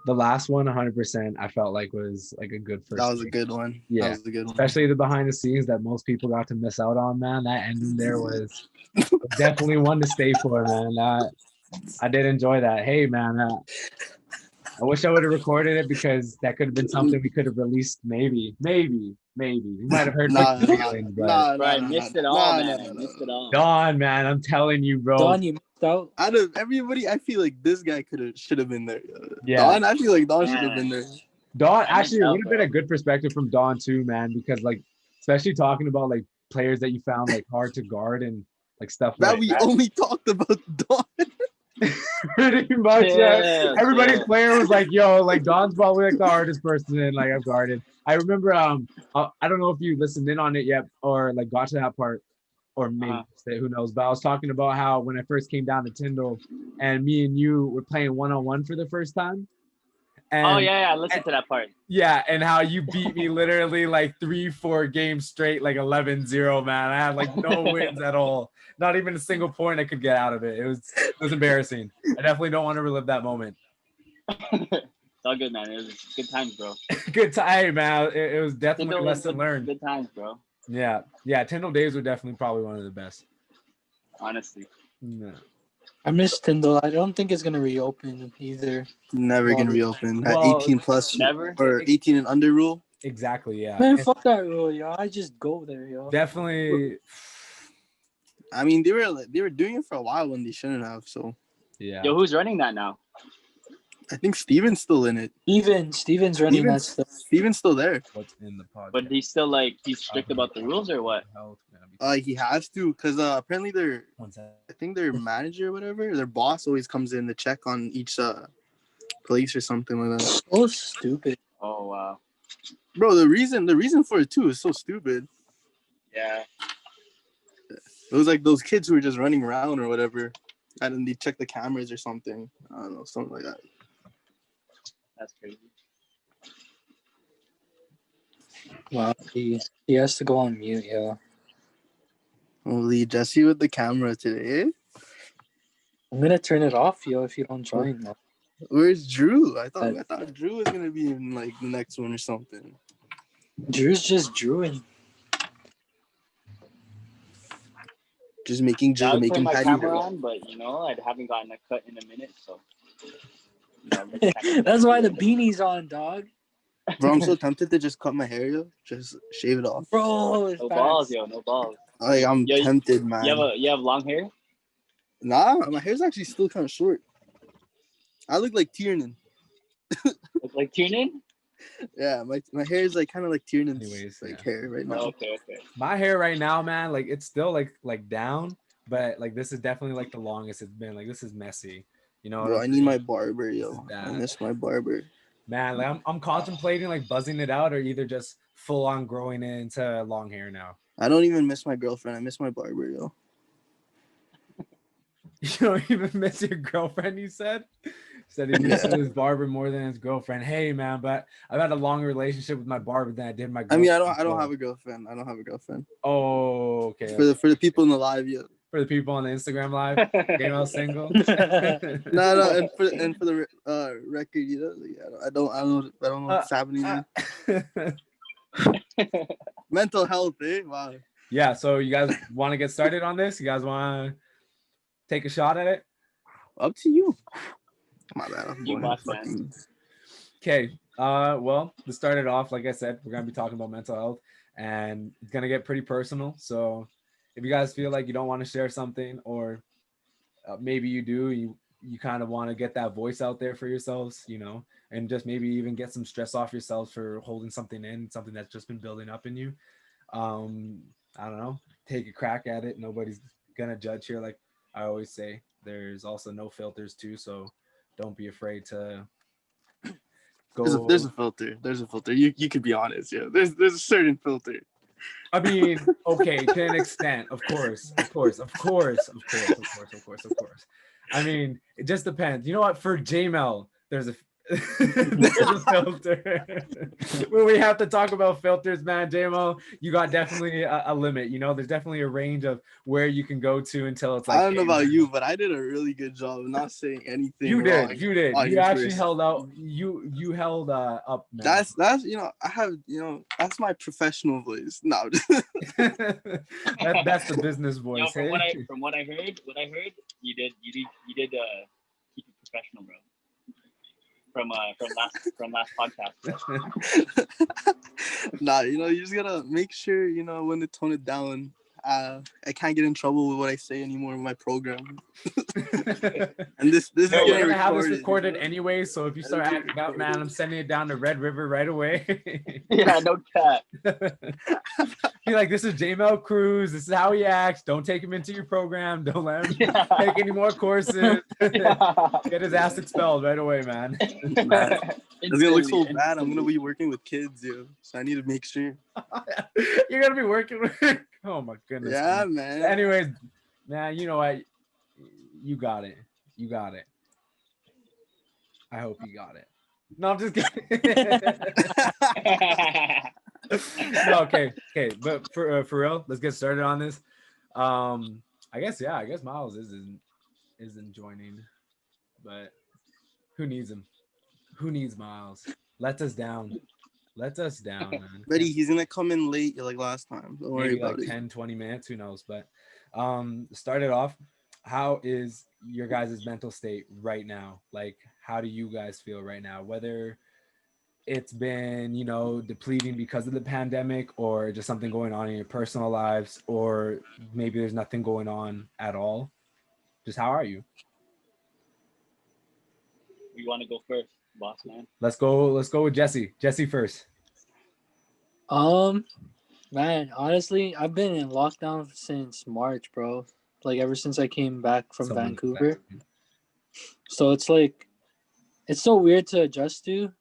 The last one, 100%, I felt like was like a good That first was a take. good one. That Yeah, was a good one. especially the behind the scenes that most people got to miss out on, man. That ending there was definitely one to stay for, man. I did enjoy that. Hey, man, I wish I would have recorded it because that could have been something we could have released. Maybe. You might have heard Nah, mixed nah, feelings, but nah, Bro, nah, I nah, nah, missed it all, nah, man. nah, I nah, missed it nah. all. Don, man, I'm telling you, bro. Don, you missed out. Out of everybody, I feel like this guy should have been there. Yeah. Don, I feel like Don should have been there. Don, I actually, missed it out, would have been bro. a good perspective from Don too, man, because like, especially talking about like players that you found like hard to guard and like stuff That like we that. only talked about Don. Pretty much, yeah. Everybody's Yeah. player was like, "Yo, like Don's probably like the hardest person in like I've guarded." I remember, I don't know if you listened in on it yet or like got to that part, or maybe who knows. But I was talking about how when I first came down to Tyndall, and me and you were playing 1-on-1 for the first time. And, Oh yeah, I listened to that part. Yeah, and how you beat me literally like 3-4 games straight, like 11-0, man. I had like no wins at all. Not even a single point I could get out of it. It was embarrassing. I definitely don't want to relive that moment. It's all good, man. It was good times, bro. Good time, man. It was definitely Tyndall a was lesson learned. Good times, bro. Yeah. Tyndall days were definitely probably one of the best. Honestly. Yeah. I miss Tyndall. I don't think it's gonna reopen either. Never gonna reopen. Well, 18 plus never? or 18 and under rule. Exactly, yeah. Man, fuck that rule, yo. I just go there, yo. Definitely. I mean, they were doing it for a while when they shouldn't have. So Yeah. Yo, who's running that now? I think Steven's still in it. Steven's running that stuff. Steven's still there. What's in the podcast? But he's still he's strict about the rules or what? He has to because apparently I think their manager or whatever, their boss always comes in to check on each place or something like that. So stupid. Oh wow. Bro, the reason for it too is so stupid. Yeah. It was like those kids who were just running around or whatever, and then they check the cameras or something. I don't know, something like that. That's crazy. Wow, he has to go on mute, yo. Holy Jesse with the camera today. I'm gonna turn it off, yo, if you don't join. Yo. Where's Drew? I thought Drew was gonna be in like the next one or something. Drew's just drewing. Just making I would put my patty. camera on, but I haven't gotten a cut in a minute, so. That's why the beanie's on, dog. Bro, I'm so tempted to just cut my hair, yo. Just shave it off. Bro, no balls, yo, no balls. Like I'm tempted, man. You have long hair? Nah, my hair's actually still kind of short. I look like Tiernan. Look like Tiernan? Yeah, my hair is like kind of like Tiernan's hair right now. Oh, okay. My hair right now, man, like it's still like down, but like this is definitely like the longest it's been. Like this is messy. You know, bro, I need my barber, yo. I miss my barber. Man, like I'm contemplating like buzzing it out or either just full on growing it into long hair now. I don't even miss my girlfriend. I miss my barber, yo. You don't even miss your girlfriend, you said? Said he misses his barber more than his girlfriend. Hey, man, but I've had a longer relationship with my barber than I did my girlfriend. I mean, I don't have a girlfriend. I don't have a girlfriend. Oh, okay. For the people in the live, yo. For the people on the Instagram live, female single. No, and for the record, I don't know what's happening. Mental health, eh? Wow. Yeah, so you guys want to get started on this? You guys want to take a shot at it? Up to you. My bad. You must, man. Okay. Well, to start it off, like I said, we're gonna be talking about mental health, and it's gonna get pretty personal. So, if you guys feel like you don't want to share something, or maybe you do, you kind of want to get that voice out there for yourselves, and just maybe even get some stress off yourselves for holding something in, something that's just been building up in you. I don't know. Take a crack at it. Nobody's gonna judge here. Like I always say, there's also no filters too. So don't be afraid to go. There's a filter. There's a filter. You could be honest. Yeah. There's a certain filter. I mean, okay, to an extent, of course. I mean, it just depends. You know what? For JML, there's There's a filter. When we have to talk about filters, man, JMO, you got definitely a limit. You know, there's definitely a range of where you can go to until it's like. I don't know hey, about man. you, but I did a really good job of not saying anything You wrong. did. You did. on You your actually first. held out. You held up, man. That's you know, I have, you know, that's my professional voice. No. That's the business voice. Yo, from Hey? what I heard, you did keep it professional, bro. From last podcast, bro. Nah, you know, you just gotta make sure, you know, when to tone it down. I can't get in trouble with what I say anymore in my program. And this is No, we're getting gonna have this recorded. recorded anyway. So if you start acting up, man, I'm sending it down to Red River right away. Yeah, no cap. Be like, this is JML Cruz. This is how he acts. Don't take him into your program. Don't let him take any more courses. Get his ass expelled right away, man. It's gonna look so bad. I'm gonna be working with kids, yo. So I need to make sure. You're gonna be working with. Oh my goodness. Yeah, man. Anyways, man, you know what? You got it. You got it. I hope you got it. No, I'm just kidding. No, okay. But for real, let's get started on this. I guess Miles isn't joining, but who needs him? Who needs Miles? Let us down, man. Ready, he's gonna come in late like last time. Don't worry Maybe about like it. 10-20 minutes, who knows? But started off, how is your guys' mental state right now? Like, how do you guys feel right now? Whether it's been, you know, depleting because of the pandemic, or just something going on in your personal lives, or maybe there's nothing going on at all. Just how are you? You want to go first, boss man? Let's go with Jesse. Jesse first. Man, honestly, I've been in lockdown since March, bro. Like ever since I came back from Vancouver. So it's like, it's so weird to adjust to.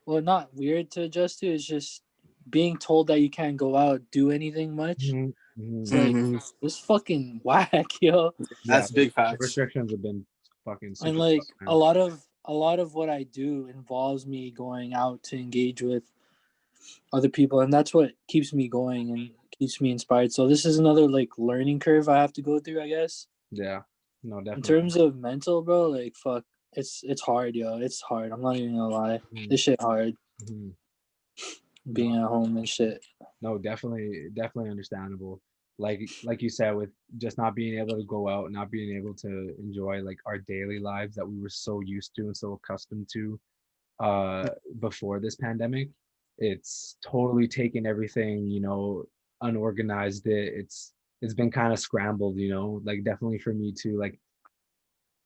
Well, not weird to adjust to. It's just being told that you can't go out, do anything much. Mm-hmm. It's like, it's fucking whack, yo. That's big facts. Restrictions have been fucking super And like tough, a lot of what I do involves me going out to engage with other people, and that's what keeps me going and keeps me inspired. So this is another like learning curve I have to go through, I guess. Yeah, no, definitely. In terms of mental, bro, like fuck, it's hard, yo. It's hard. I'm not even gonna lie. This shit hard. Being at home and shit. No, definitely understandable. Like you said, with just not being able to go out, not being able to enjoy like our daily lives that we were so used to and so accustomed to before this pandemic. It's totally taken everything, you know, unorganized it. It's been kind of scrambled, you know, like definitely for me too, like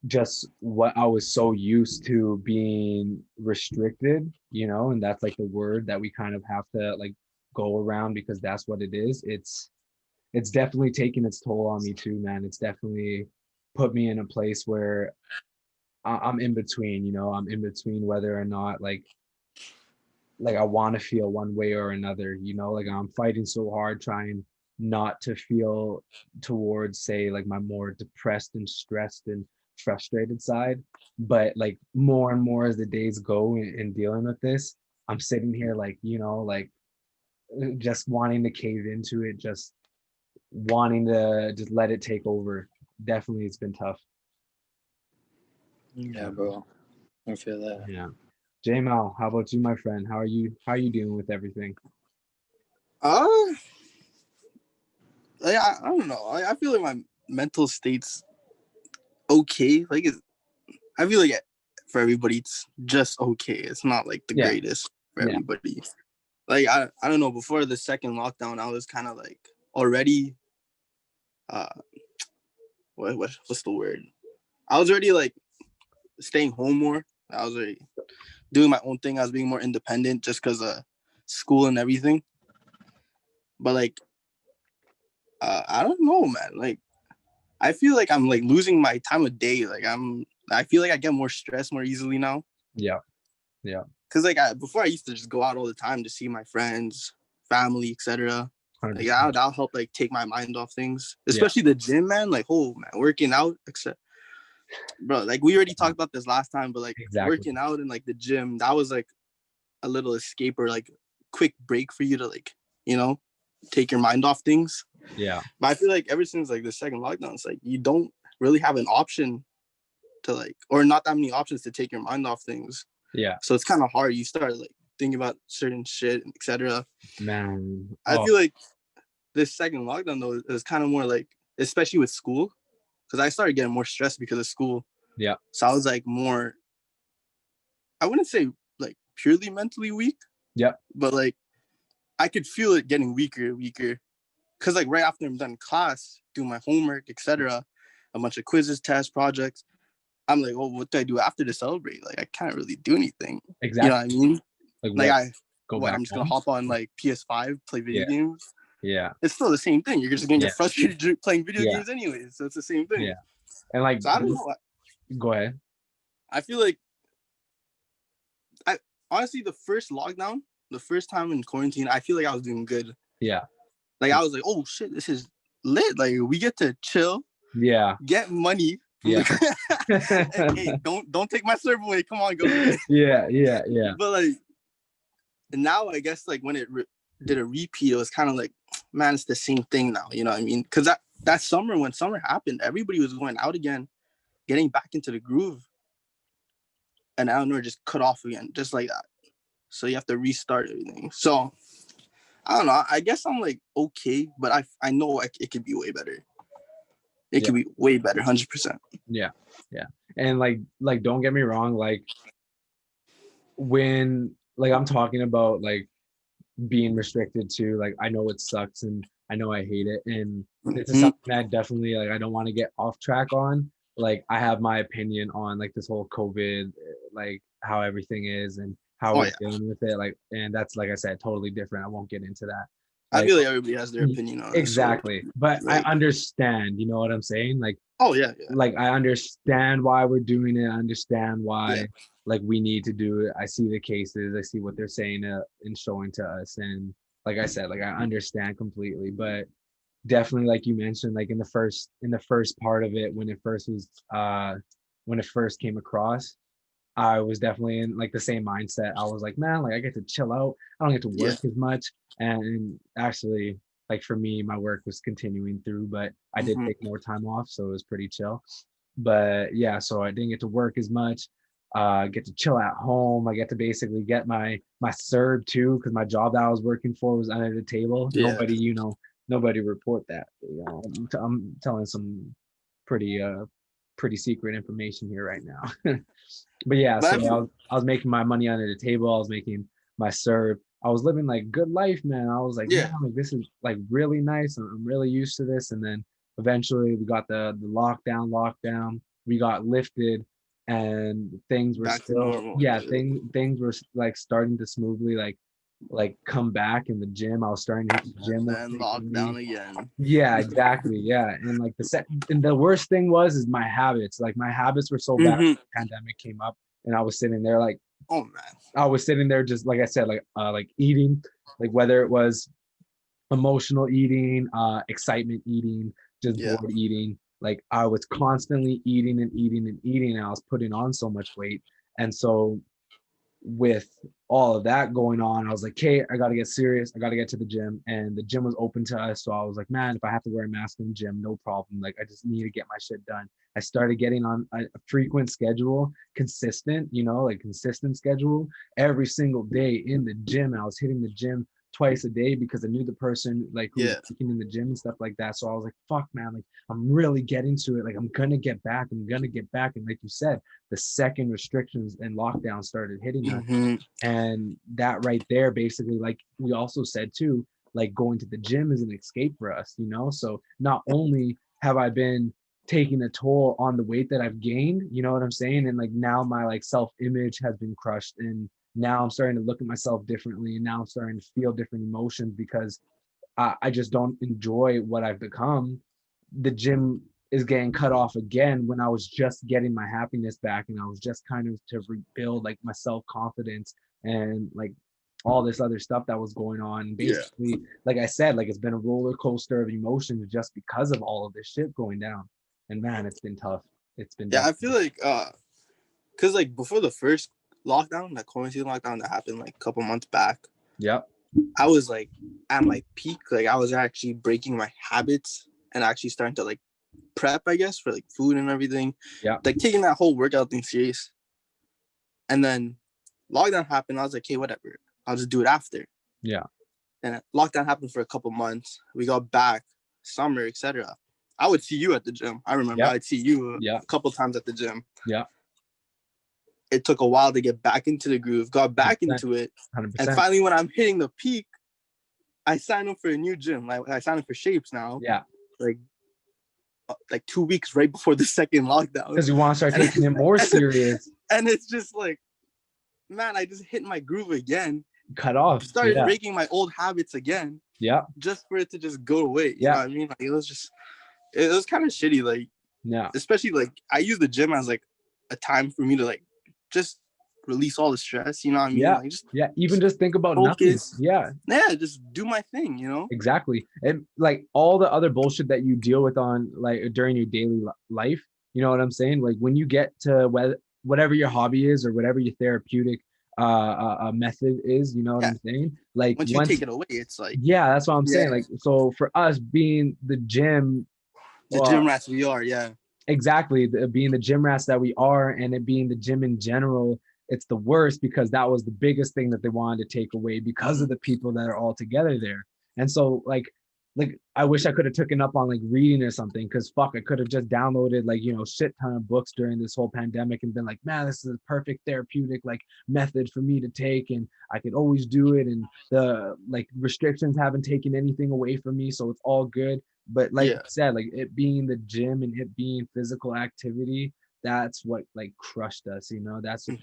just what I was so used to being restricted, you know, and that's like the word that we kind of have to like go around because that's what it is. It's definitely taken its toll on me too, man. It's definitely put me in a place where I'm in between, you know, I'm in between whether or not like I want to feel one way or another, you know, like I'm fighting so hard trying not to feel towards, say, like my more depressed and stressed and frustrated side. But like more and more as the days go in dealing with this, I'm sitting here like, you know, like just wanting to cave into it, just wanting to just let it take over. Definitely, it's been tough. Yeah, bro. I feel that. Yeah. J-Mal, how about you, my friend? How are you doing with everything? I don't know. I feel like my mental state's okay. Like I feel like for everybody it's just okay. It's not like the greatest for everybody. Like I don't know. Before the second lockdown, I was kind of like already. What's the word? I was already like staying home more. I was already doing my own thing. I was being more independent just because of school and everything. But like, I don't know, man. Like, I feel like I'm like losing my time of day. Like I feel like I get more stressed more easily now. Yeah. Cause like before I used to just go out all the time to see my friends, family, etc. Like that'll help like take my mind off things, especially the gym, man. Like, oh man, working out, except bro, like we already talked about this last time, but like Exactly. working out in like the gym, that was like a little escape or like quick break for you to like, you know, take your mind off things. Yeah. But I feel like ever since like the second lockdown, it's like you don't really have an option to like, or not that many options to take your mind off things. Yeah. So it's kind of hard. You start like thinking about certain shit, etc. Man. I feel like this second lockdown though is kind of more like, especially with school, because I started getting more stressed because of school. Yeah. So I was like more, I wouldn't say like purely mentally weak. Yeah. But like I could feel it getting weaker. Because like right after I'm done class, do my homework, etc., a bunch of quizzes, tests, projects, I'm like, oh, what do I do after to celebrate? Like I can't really do anything. Exactly. You know what I mean? Like I'm just gonna hop on like PS5, play video games. Yeah. It's still the same thing. You're just gonna get frustrated playing video games anyways. So it's the same thing. Yeah. And like, so I don't know. Go ahead. I feel like honestly, the first lockdown, the first time in quarantine, I feel like I was doing good. Yeah. Like I was like, oh shit, this is lit. Like we get to chill. Yeah. Get money. Yeah. And, hey, don't take my serve away. Come on, go. Yeah. But like now, I guess like when it did a repeat, it was kind of like, man, it's the same thing now. You know what I mean? Because that summer, when summer happened, everybody was going out again, getting back into the groove. And I don't know, just cut off again, just like that. So you have to restart everything. So I don't know. I guess I'm like okay, but I know it could be way better. It could be way better, 100%. Yeah. And like don't get me wrong, like when like I'm talking about like being restricted to, like I know it sucks and I know I hate it, and this is something that definitely like I don't want to get off track on. Like I have my opinion on like this whole COVID, like how everything is and how we're dealing with it. Like, and that's, like I said, totally different. I won't get into that. Like, I feel like everybody has their opinion on it. Exactly. So, but like, I understand, you know what I'm saying? Like, like I understand why we're doing it. I understand why like we need to do it. I see the cases, I see what they're saying and showing to us. And like I said, like I understand completely, but definitely, like you mentioned, like in the first part of it, when it first came across, I was definitely in like the same mindset. I was like, man, like I get to chill out. I don't get to work as much. And actually, like for me, my work was continuing through, but I did take more time off, so it was pretty chill. But yeah, so I didn't get to work as much. Get to chill at home. I get to basically get my CERB too, because my job that I was working for was under the table. Nobody report that. You know, I'm telling some pretty secret information here right now. But yeah, so I was making my money under the table. I was making my CERB. I was living like good life, man. I was like, man, like this is like really nice. I'm really used to this. And then eventually we got the lockdown. We got lifted, and things were things were like starting to smoothly like come back in the gym. I was starting to hit the gym. And lockdown again. Yeah, exactly. Yeah. And like the worst thing is my habits. Like my habits were so bad when the pandemic came up, and I was sitting there like, oh man. I was sitting there just like I said, like eating, like whether it was emotional eating, excitement eating, just bored eating. Like I was constantly eating and eating and eating, and I was putting on so much weight. And so with all of that going on, I was like, okay, I got to get serious. I got to get to the gym, and the gym was open to us. So I was like, man, if I have to wear a mask in the gym, no problem. Like I just need to get my shit done. I started getting on a frequent schedule, consistent schedule every single day in the gym. I was hitting the gym twice a day because I knew the person like who was working in the gym and stuff like that. So I was like, fuck man, like I'm really getting to it. Like I'm gonna get back. And like you said, the second restrictions and lockdown started hitting us. And that right there, basically, like we also said too, like going to the gym is an escape for us, you know? So not only have I been taking a toll on the weight that I've gained, you know what I'm saying? And like now my like self-image has been crushed, and now I'm starting to look at myself differently, and now I'm starting to feel different emotions because I just don't enjoy what I've become. The gym is getting cut off again when I was just getting my happiness back, and I was just kind of to rebuild like my self-confidence and like all this other stuff that was going on. Basically, like I said, like it's been a roller coaster of emotions just because of all of this shit going down. And man, it's been tough. It's been Yeah, I definitely- feel like because like before the first lockdown, that quarantine lockdown that happened like a couple months back, Yep. I was like at my peak. Like I was actually breaking my habits and actually starting to like prep, I guess, for like food and everything. Yeah. Like taking that whole workout thing serious. And then lockdown happened. I was like, hey, whatever. I'll just do it after. Yeah. And lockdown happened for a couple months. We got back, summer, etc. I would see you at the gym. I remember Yeah. I'd see you Yeah. a couple times at the gym. Yeah. It took a while to get back into the groove, got back 100%. into it. 100%. And finally, when I'm hitting the peak, I signed up for a new gym. Like I signed up for Shapes now. Yeah. Like 2 weeks right before the second lockdown. Because you want to start taking it more serious. And it's just like, man, I just hit my groove again. Cut off. Started breaking my old habits again. Yeah. Just for it to just go away. You Yeah. know what I mean? Like it was kind of shitty. Like, Yeah. especially like I use the gym as like a time for me to like just release all the stress. You know what I mean? Yeah. Like, just Even just think about focus. nothing. Yeah. Just do my thing, you know? Exactly. And like all the other bullshit that you deal with on like during your daily life, you know what I'm saying? Like when you get to whatever your hobby is or whatever your therapeutic method is, you know what I'm saying? Like once you take it away, it's like, yeah, that's what I'm saying. Like, so for us being the gym, gym rats we are, yeah. Exactly. Being the gym rats that we are, and it being the gym in general, it's the worst because that was the biggest thing that they wanted to take away because of the people that are all together there. And so like I wish I could have taken up on like reading or something, because fuck, I could have just downloaded like, you know, shit ton of books during this whole pandemic and been like, man, this is a perfect therapeutic like method for me to take, and I could always do it, and the like restrictions haven't taken anything away from me, so it's all good. But like I said, like it being the gym and it being physical activity, that's what like crushed us, you know. That's what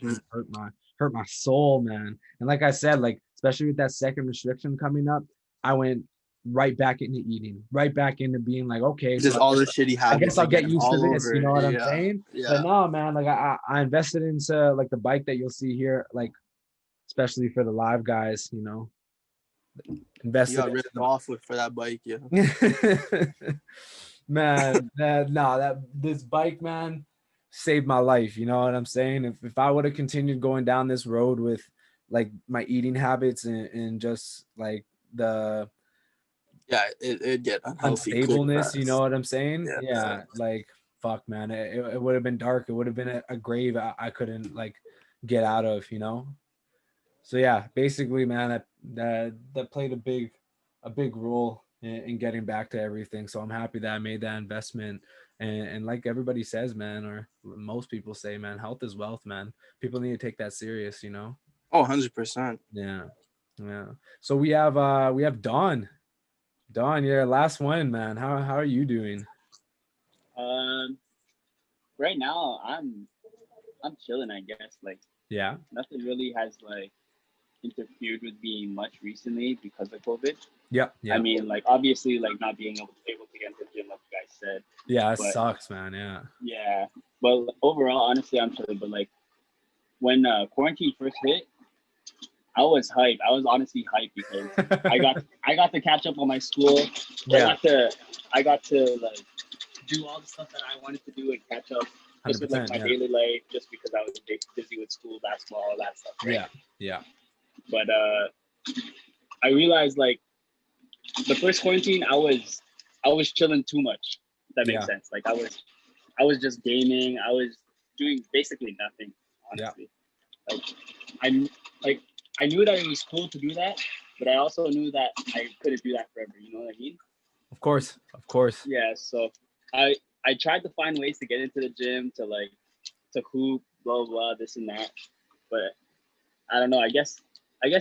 hurt my soul, man. And like I said, like especially with that second restriction coming up, I went right back into eating, right back into being like, okay, just so all the shitty habits. I guess I'll get used to this, over. you know what I'm saying? Yeah. But no, man, like I invested into like the bike that you'll see here, like especially for the live guys, you know. Invested. You got ripped off for that bike, yeah. Man, this bike, man, saved my life. You know what I'm saying? If I would have continued going down this road with like my eating habits and just like the it'd get unhealthy, unstableness, you know what I'm saying? Yeah. Like fuck, man, it would have been dark. It would have been a grave I couldn't like get out of, you know. So yeah, basically, man, that played a big role in getting back to everything. So I'm happy that I made that investment. And like everybody says, man, or most people say, man, health is wealth, man. People need to take that serious, you know? Oh, 100%. Yeah. So we have Dawn. Dawn, your last one, man. How are you doing? Right now I'm chilling, I guess. Like, yeah, nothing really has like interfered with me much recently because of COVID. Yeah. I mean, like obviously, like not being able to get into the gym, like you guys said. Yeah, it sucks, man. Yeah. Yeah, but overall, honestly, I'm chilling. But like when quarantine first hit, I was hyped. I was honestly hyped because I got to catch up on my school. Yeah. I got to like do all the stuff that I wanted to do and catch up just with like my daily life, just because I was busy with school, basketball, all that stuff. Right? Yeah. But I realized like the first quarantine, I was chilling too much. If that makes sense. Like I was just gaming. I was doing basically nothing, honestly. I knew that it was cool to do that, but I also knew that I couldn't do that forever. You know what I mean? Of course. Yeah. So I tried to find ways to get into the gym, to hoop, blah blah, this and that. But I don't know. I guess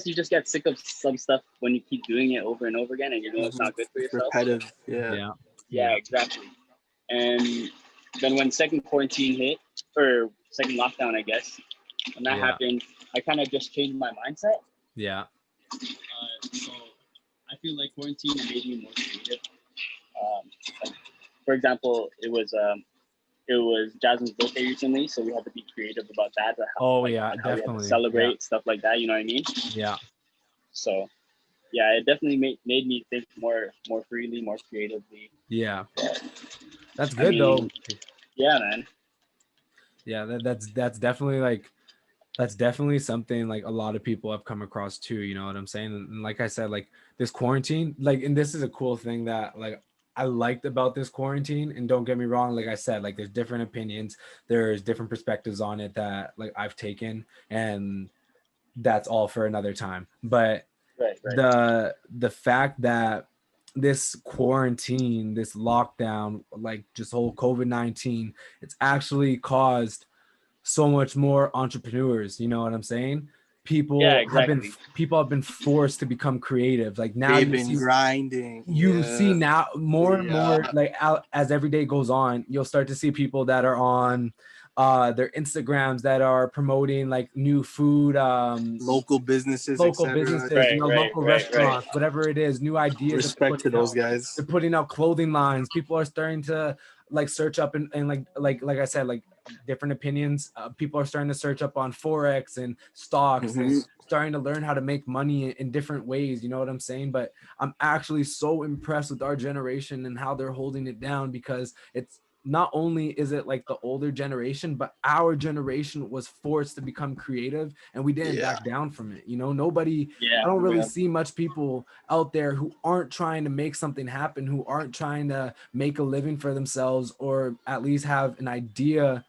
you just get sick of some stuff when you keep doing it over and over again, and you know it's not good for yourself. Repetitive. Yeah, exactly. And then when second quarantine hit, or second lockdown, I guess, when that happened, I kind of just changed my mindset. Yeah. So I feel like quarantine made me more creative. Like, for example, it was Jasmine's birthday recently, so we had to be creative about that. How definitely. We had to celebrate stuff like that. You know what I mean? Yeah. So, yeah, it definitely made me think more freely, more creatively. Yeah. That's good though. Yeah, man. Yeah, that's definitely like that's definitely something like a lot of people have come across too, you know what I'm saying? And like I said, like this quarantine, like, and this is a cool thing that like I liked about this quarantine. And don't get me wrong, like I said, like there's different opinions, there's different perspectives on it that like I've taken, and that's all for another time. But Right, right. the fact that this quarantine, this lockdown, like just whole COVID-19, it's actually caused so much more entrepreneurs, you know what I'm saying? Yeah, People exactly. have been forced to become creative. Like now They've been grinding. you see Yeah. now more and more, Yeah. like as every day goes on, you'll start to see people that are on their Instagrams that are promoting like new food, Local businesses, local etc. businesses, you Right, know, right, local right, right. restaurants, whatever it is, new ideas that Respect to those guys. they're putting out clothing lines. People are starting to like search up and like I said, like different opinions. People are starting to search up on forex and stocks and Mhm. starting to learn how to make money in different ways. You know what I'm saying? But I'm actually so impressed with our generation and how they're holding it down, because it's not only is it like the older generation, but our generation was forced to become creative and we didn't Yeah. back down from it. You know, nobody, Yeah, I don't really yeah. see much people out there who aren't trying to make something happen, who aren't trying to make a living for themselves, or at least have an idea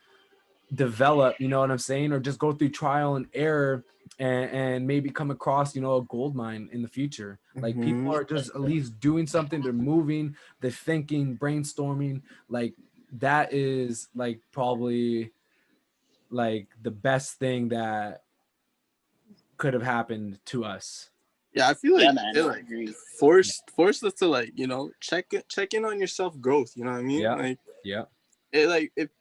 develop, you know what I'm saying? Or just go through trial and error and maybe come across, you know, a gold mine in the future. Like people Mhm. are just at least doing something, they're moving, they're thinking, brainstorming. Like that is like probably like the best thing that could have happened to us. Yeah, I feel Yeah, like man. it I like agree. forced us to like, check in on your self growth. You know what I mean? Yeah. Like Yeah. it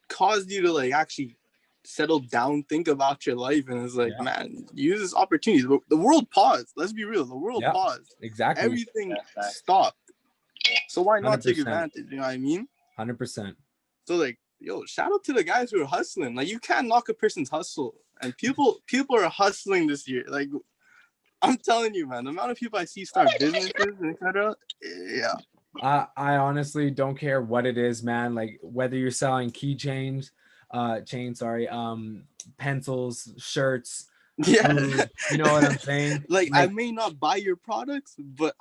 caused you to like actually settle down, think about your life, and it's like, Yeah. man, use this opportunity. The world paused. Let's be real. The world Yeah. paused. Exactly. Everything Yeah, facts. stopped. So why not take 100%. advantage? You know what I mean? 100%. So like, yo, shout out to the guys who are hustling. Like, you can't knock a person's hustle. And people are hustling this year. Like, I'm telling you, man, the amount of people I see start businesses and etc. Yeah. I honestly don't care what it is, man. Like whether you're selling keychains, sorry, pencils, shirts, Yeah. food, you know what I'm saying? Like, I Like, may not buy your products, but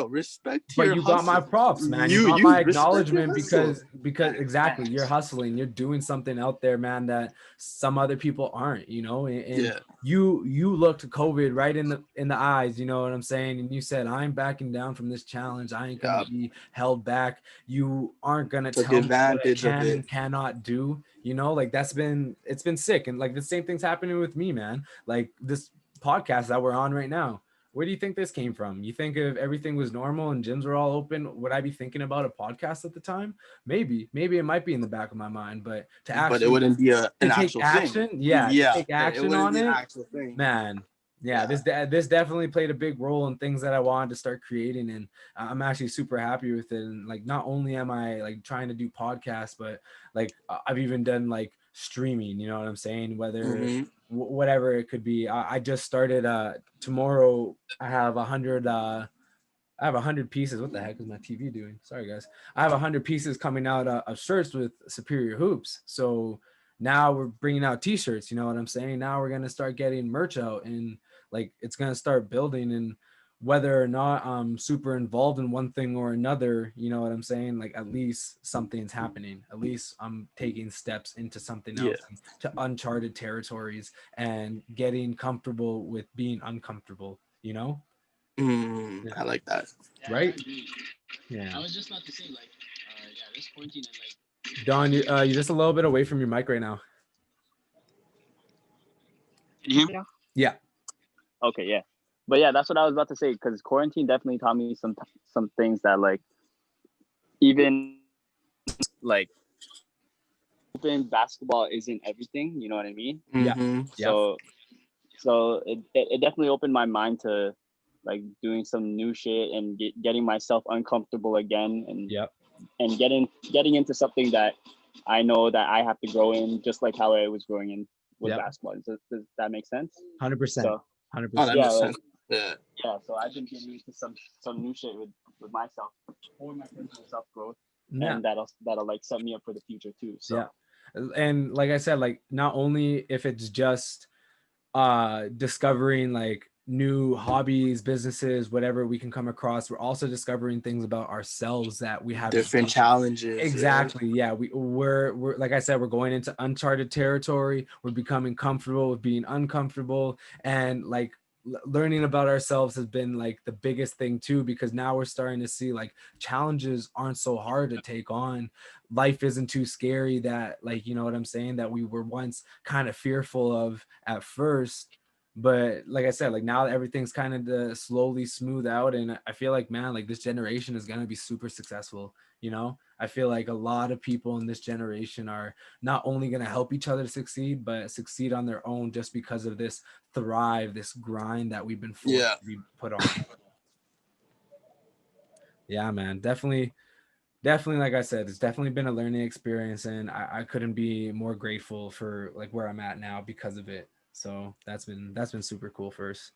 respect to but your you got my hustle. props, man. You got You my respect your acknowledgement hustle. because exactly, you're hustling, you're doing something out there, man, that some other people aren't, you know. And Yeah. you looked COVID right in the eyes, you know what I'm saying? And you said, I'm backing down from this challenge. I ain't gonna Yeah. be held back. You aren't gonna Took tell me what I advantage of can it. and cannot do, you know, like it's been sick. And like the same thing's happening with me, man. Like this podcast that we're on right now, where do you think this came from? You think if everything was normal and gyms were all open, would I be thinking about a podcast at the time? Maybe it might be in the back of my mind, but to But it actually wouldn't be to an take actual thing. action, yeah, to Yeah. take It action wouldn't on be an it, actual thing. man. Yeah, Yeah. this definitely played a big role in things that I wanted to start creating, and I'm actually super happy with it. And like, not only am I like trying to do podcasts, but like I've even done like streaming. You know what I'm saying? Whether Mm-hmm. whatever it could be. I just started. Tomorrow I have 100. I have 100 pieces. What the heck is my TV doing? Sorry, guys. I have 100 pieces coming out of shirts with Superior Hoops. So now we're bringing out T-shirts. You know what I'm saying? Now we're gonna start getting merch out, and like it's gonna start building. And whether or not I'm super involved in one thing or another, you know what I'm saying? Like at least something's happening. At least I'm taking steps into something Yeah. else, to uncharted territories, and getting comfortable with being uncomfortable. You know? Yeah. I like that. Yeah, Right? I agree. Yeah. I was just about to say, like, yeah, this quarantine and like. Don, you're just a little bit away from your mic right now. Can you hear me now? Yeah. Okay, yeah, but yeah, that's what I was about to say, because quarantine definitely taught me some things that like even like open basketball isn't everything. You know what I mean? Yeah. Mm-hmm. Yeah. So it definitely opened my mind to like doing some new shit and getting myself uncomfortable again, Yep. and getting into something that I know that I have to grow in, just like how I was growing in with Yep. basketball. Does that make sense? 100%. So 100%. Oh, that yeah, makes like sense. Yeah. yeah. So I've been getting into some new shit with myself for my personal self growth, Yeah. and that'll like set me up for the future too. So Yeah. And like I said, like not only if it's just discovering like new hobbies, businesses, whatever we can come across, we're also discovering things about ourselves that we haven't Different seen. challenges. Exactly. Yeah. We're like I said, we're going into uncharted territory. We're becoming comfortable with being uncomfortable, and like learning about ourselves has been like the biggest thing too, because now we're starting to see like challenges aren't so hard to take on. Life isn't too scary that, like, you know what I'm saying, that we were once kind of fearful of at first. But like I said, like now everything's kind of slowly smooth out, and I feel like, man, like this generation is going to be super successful. You know, I feel like a lot of people in this generation are not only going to help each other succeed, but succeed on their own just because of this thrive, this grind that we've been forced to be put on. Yeah, man, definitely. Like I said, it's definitely been a learning experience, and I couldn't be more grateful for like where I'm at now because of it. So that's been super cool first.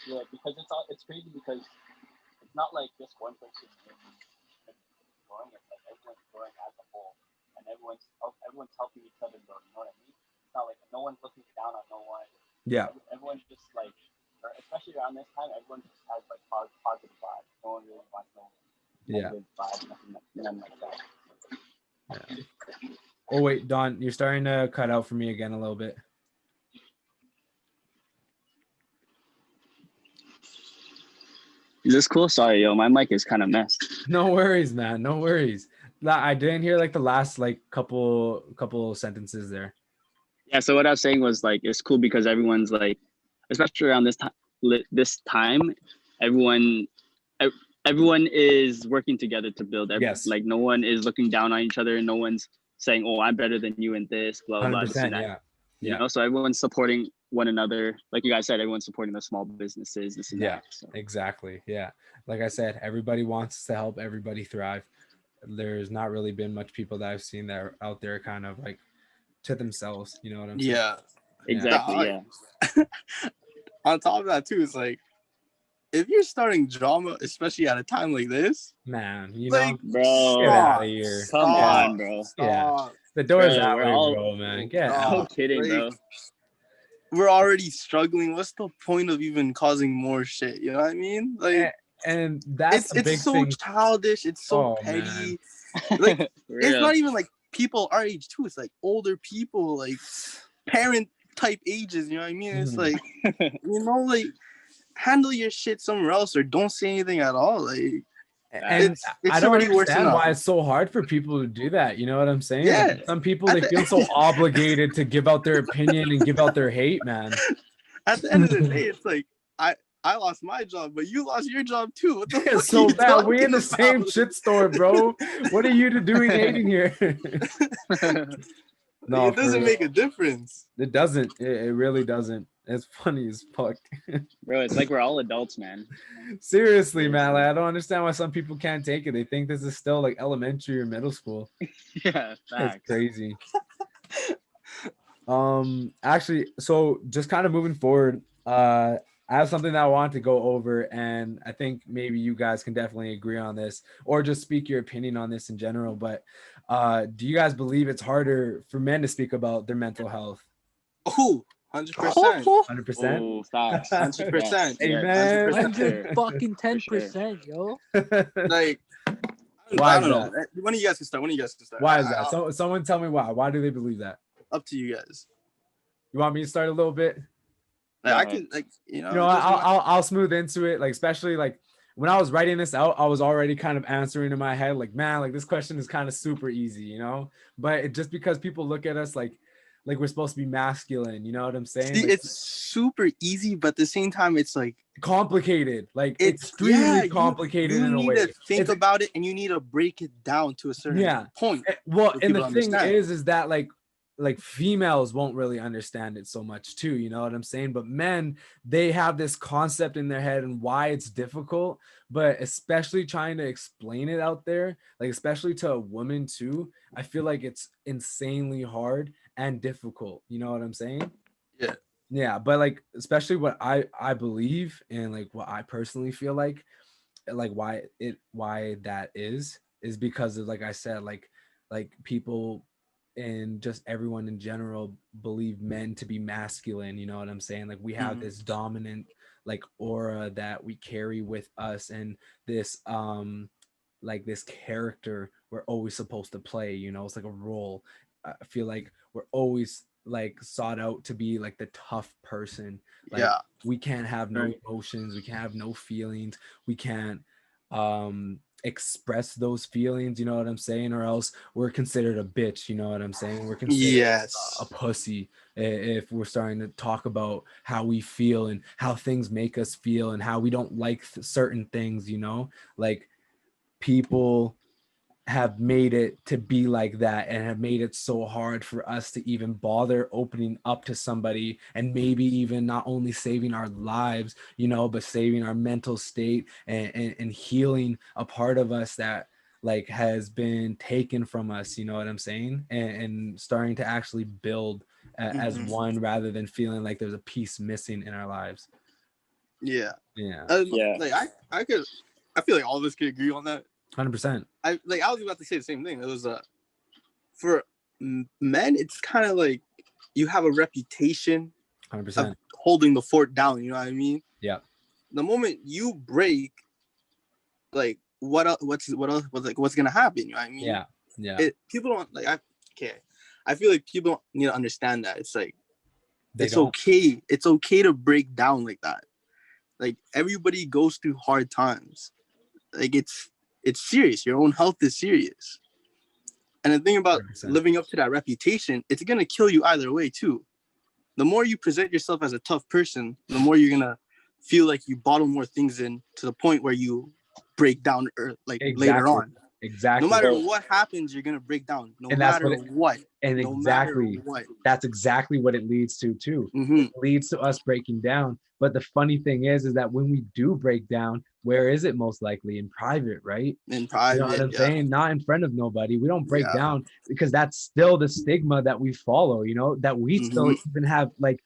Yeah, because it's crazy because it's not like just one person growing. It's like everyone's growing as a whole, and everyone's helping each other grow. You know what I mean? It's not like no one's looking down on no one. Yeah. Everyone's just like, especially around this time, everyone just has like positive vibes. No one really wants no negative vibes, nothing like that. Yeah. Oh wait, Don, you're starting to cut out for me again a little bit. Is this cool? Sorry, yo, my mic is kind of messed. No worries, man. No worries. I didn't hear like the last like couple sentences there. Yeah. So what I was saying was like it's cool because everyone's like, especially around this time, everyone is working together to build. Yes. Like no one is looking down on each other, and no one's saying, "Oh, I'm better than you in this." Blah blah. 100%. Yeah. You know, so everyone's supporting one another. Like you guys said, everyone's supporting the small businesses. This and that. So. Exactly. Yeah. Like I said, everybody wants to help everybody thrive. There's not really been much people that I've seen that are out there kind of like to themselves. You know what I'm saying? Yeah. Exactly. Yeah. On top of that too, it's like if you're starting drama, especially at a time like this, man, you like, know, bro, get out of here. Come on, bro. Yeah, the door's bro, that way, bro, man. Get out. No kidding, like, bro. We're already struggling. What's the point of even causing more shit? You know what I mean? Like, and that's it's so thing. childish. It's so petty. Like, it's not even like people our age too. It's like older people, like parent type ages. You know what I mean? It's like, you know, like handle your shit somewhere else or don't say anything at all. Like, and it's I don't already worse understand enough. why it's so hard for people to do that. You know what I'm saying? Yeah. Like, some people, they feel so obligated to give out their opinion and give out their hate, man. At the end of the day, it's like I lost my job, but you lost your job too. What the fuck so bad. We in the about? same shit store, bro. What are you doing hating here? No, it doesn't make a difference. It doesn't. It really doesn't. It's funny as fuck. Bro, it's like we're all adults, man. Seriously, man. Like, I don't understand why some people can't take it. They think this is still like elementary or middle school. Yeah, that's crazy. Actually, so just kind of moving forward, I have something that I want to go over, and I think maybe you guys can definitely agree on this, or just speak your opinion on this in general. But do you guys believe it's harder for men to speak about their mental health? Oh, 100%. 100%. Oh, facts. 100%. Amen. 100% yo. Like, why I don't know. One of you guys can start. Why is that? So someone tell me why. Why do they believe that? Up to you guys. You want me to start a little bit? Like, I can, like, you know. I'll smooth into it. Like, especially like when I was writing this out, I was already kind of answering in my head, like, man, like this question is kind of super easy, you know. But it just because people look at us like we're supposed to be masculine, you know what I'm saying? See, like, it's super easy, but at the same time, it's like complicated, like it's extremely complicated in a way. You need to think about it, and you need to break it down to a certain point. Well, and the thing is that like females won't really understand it so much too, you know what I'm saying? But men, they have this concept in their head and why it's difficult, but especially trying to explain it out there, like especially to a woman too, I feel like it's insanely hard and difficult, you know what I'm saying? Yeah, but like especially what I believe and like what I personally feel like why that is because of, like I said, like people and just everyone in general believe men to be masculine, you know what I'm saying? Like we have this dominant like aura that we carry with us, and this like this character we're always supposed to play, you know, it's like a role. I feel like we're always like sought out to be like the tough person. Like Yeah. we can't have no Right. emotions, we can't have no feelings, we can't express those feelings, you know what I'm saying, or else we're considered a bitch, you know what I'm saying, we're considered a Yes. pussy if we're starting to talk about how we feel and how things make us feel and how we don't like certain things, you know, like people have made it to be like that and have made it so hard for us to even bother opening up to somebody, and maybe even not only saving our lives, you know, but saving our mental state and healing a part of us that like has been taken from us, you know what I'm saying, and starting to actually build as one rather than feeling like there's a piece missing in our lives. Yeah. Yeah. Yeah. Like I feel like all of us could agree on that. 100%. I was about to say the same thing. It was for men, it's kind of like you have a reputation 100%. of holding the fort down. You know what I mean? Yeah. The moment you break, like what else? What's gonna happen? You know what I mean? Yeah. Yeah. People don't like. I feel like people need to understand that it's like They it's don't. okay. It's okay to break down like that. Like everybody goes through hard times. Like it's serious. Your own health is serious. And the thing about 100%. living up to that reputation, it's gonna kill you either way too. The more you present yourself as a tough person, the more you're gonna feel like you bottle more things in to the point where you break down or like later Exactly. on. No Exactly. matter what happens, you're gonna break down. No And that's matter what it, what. and No matter exactly what. that's exactly what it leads to too. It leads to us breaking down. But the funny thing is that when we do break down, where is it most likely? In private, right? In You know what private, I'm yeah. saying? Not in front of nobody. We don't break Yeah. down because that's still the stigma that we follow, you know, that we still even have like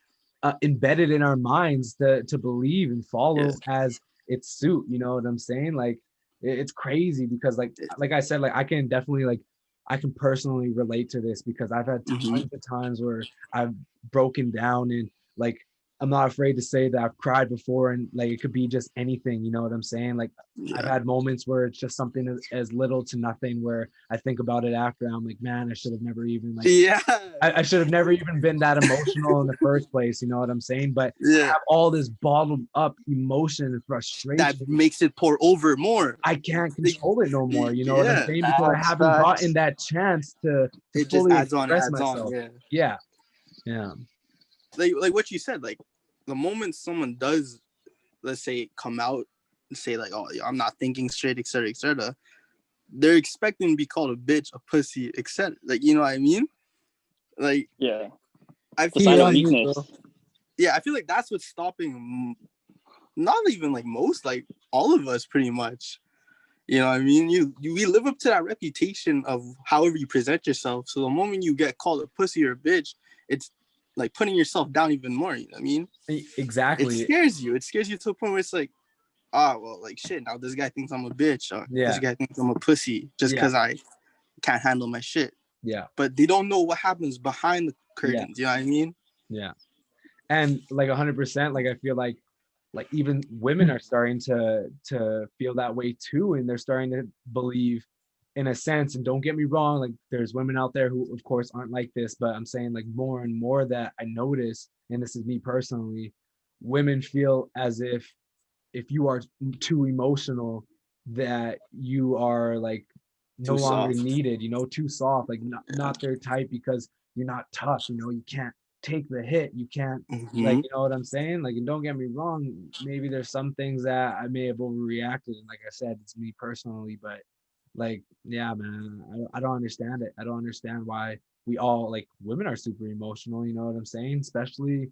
embedded in our minds to believe and follow as its suit, you know what I'm saying? Like it's crazy because like I said, like I can definitely like I can personally relate to this because I've had tons of times where I've broken down, and like I'm not afraid to say that I've cried before, and like it could be just anything, you know what I'm saying? Like I've had moments where it's just something as little to nothing where I think about it after, I'm like, man, I should have never even like I should have never even been that emotional in the first place, you know what I'm saying? But I have all this bottled up emotion and frustration that makes it pour over more. I can't control it no more, you know what I'm saying? Because I Facts. haven't gotten that chance to It just fully adds express on, myself. Yeah. Like what you said, like the moment someone does, let's say, come out and say like, oh, I'm not thinking straight, etc., etc., they're expecting to be called a bitch, a pussy, etc. Like, you know what I mean? Like, Yeah. I The sign feel of like, weakness. I feel like that's what's stopping not even like most, like all of us pretty much. You know what I mean? We live up to that reputation of however you present yourself. So the moment you get called a pussy or a bitch, it's like putting yourself down even more. You know what I mean? Exactly. It scares you. It scares you to a point where it's like, well, like shit. Now this guy thinks I'm a bitch. Or this guy thinks I'm a pussy just because I can't handle my shit. Yeah. But they don't know what happens behind the curtains. You know what I mean? Yeah. And like 100%, like I feel like even women are starting to feel that way too, and they're starting to believe in a sense, and don't get me wrong, like there's women out there who of course aren't like this, but I'm saying like more and more that I notice, and this is me personally, women feel as if you are too emotional, that you are like no Too longer soft. needed, you know, too soft, like not their type because you're not tough, you know, you can't take the hit, you can't like, you know what I'm saying? Like, and don't get me wrong, maybe there's some things that I may have overreacted, and like I said, it's me personally, but like, yeah, man, I don't understand it. I don't understand why we all like women are super emotional, you know what I'm saying? Especially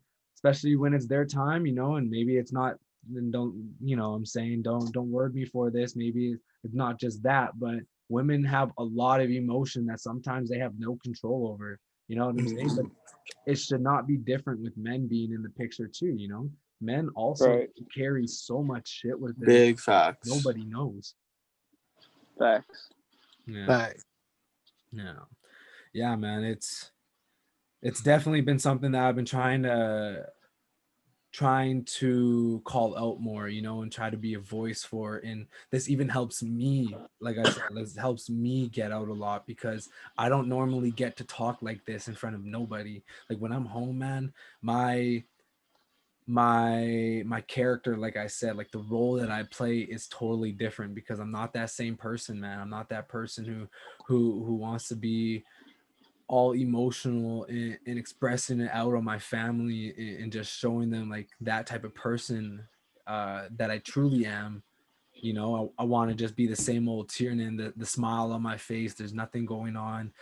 when it's their time, you know, and maybe it's not, then don't, you know, I'm saying don't word me for this. Maybe it's not just that, but women have a lot of emotion that sometimes they have no control over. You know what I'm saying? But it should not be different with men being in the picture too, you know? Men also carry so much shit with them. Big facts. Nobody knows. Facts. Yeah. Facts. Yeah. yeah, man, it's definitely been something that I've been trying to call out more, you know, and try to be a voice for. And this even helps me, like I said, this helps me get out a lot because I don't normally get to talk like this in front of nobody. Like when I'm home, man, my character, like I said, like the role that I play is totally different because I'm not that same person, man. I'm not that person who wants to be all emotional and expressing it out on my family and just showing them like that type of person that I truly am. You know, I want to just be the same old Tiernan, the smile on my face. There's nothing going on.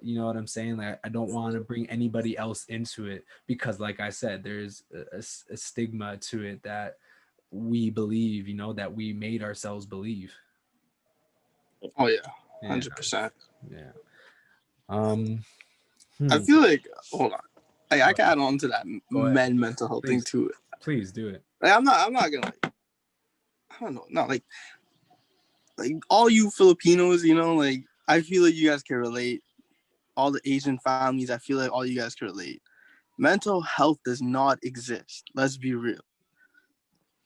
You know what I'm saying? Like, I don't want to bring anybody else into it because, like I said, there's a stigma to it that we believe, you know, that we made ourselves believe. Oh yeah, Yeah. 100%. Yeah. I feel like, hold on, I can add on to that Go ahead. men mental health thing Please. too. Please do it. Like, I'm not gonna like, I don't know, not like all you Filipinos, you know, like I feel like you guys can relate. All the Asian families, I feel like all you guys can relate. Mental health does not exist. Let's be real.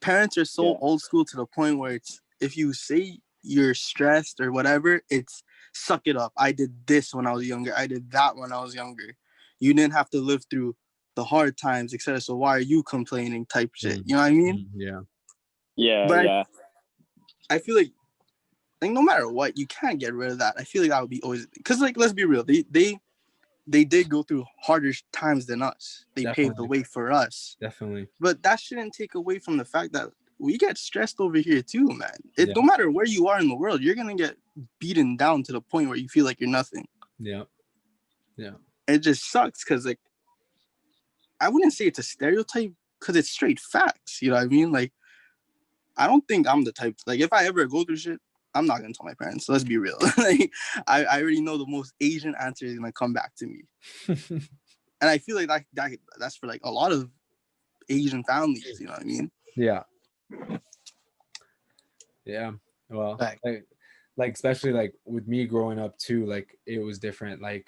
Parents are so Yeah. old school to the point where it's if you say you're stressed or whatever, it's suck it up. I did this when I was younger. I did that when I was younger. You didn't have to live through the hard times, etc. So why are you complaining? Type shit. You know what I mean? Yeah. Yeah, But yeah. I feel like no matter what, you can't get rid of that. I feel like that would be always because like let's be real, they did go through harder times than us. They paved the Definitely. way for us. Definitely. But that shouldn't take away from the fact that we get stressed over here too, man. It Yeah. no matter where you are in the world, you're gonna get beaten down to the point where you feel like you're nothing. Yeah. Yeah. It just sucks because like I wouldn't say it's a stereotype because it's straight facts. You know what I mean? Like I don't think I'm the type like if I ever go through shit, I'm not gonna tell my parents. So let's be real. Like I already know the most Asian answer is gonna come back to me. And I feel like that's for like a lot of Asian families, you know what I mean? Yeah. Yeah. Well, like especially like with me growing up too, like it was different. Like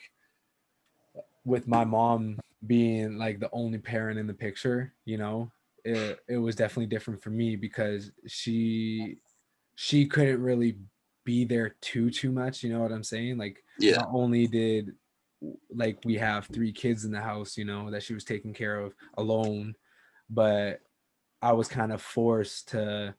with my mom being like the only parent in the picture, you know, it was definitely different for me because she couldn't really be there too much, you know what I'm saying? Like Yeah. not only did like we have 3 kids in the house, you know, that she was taking care of alone, but I was kind of forced to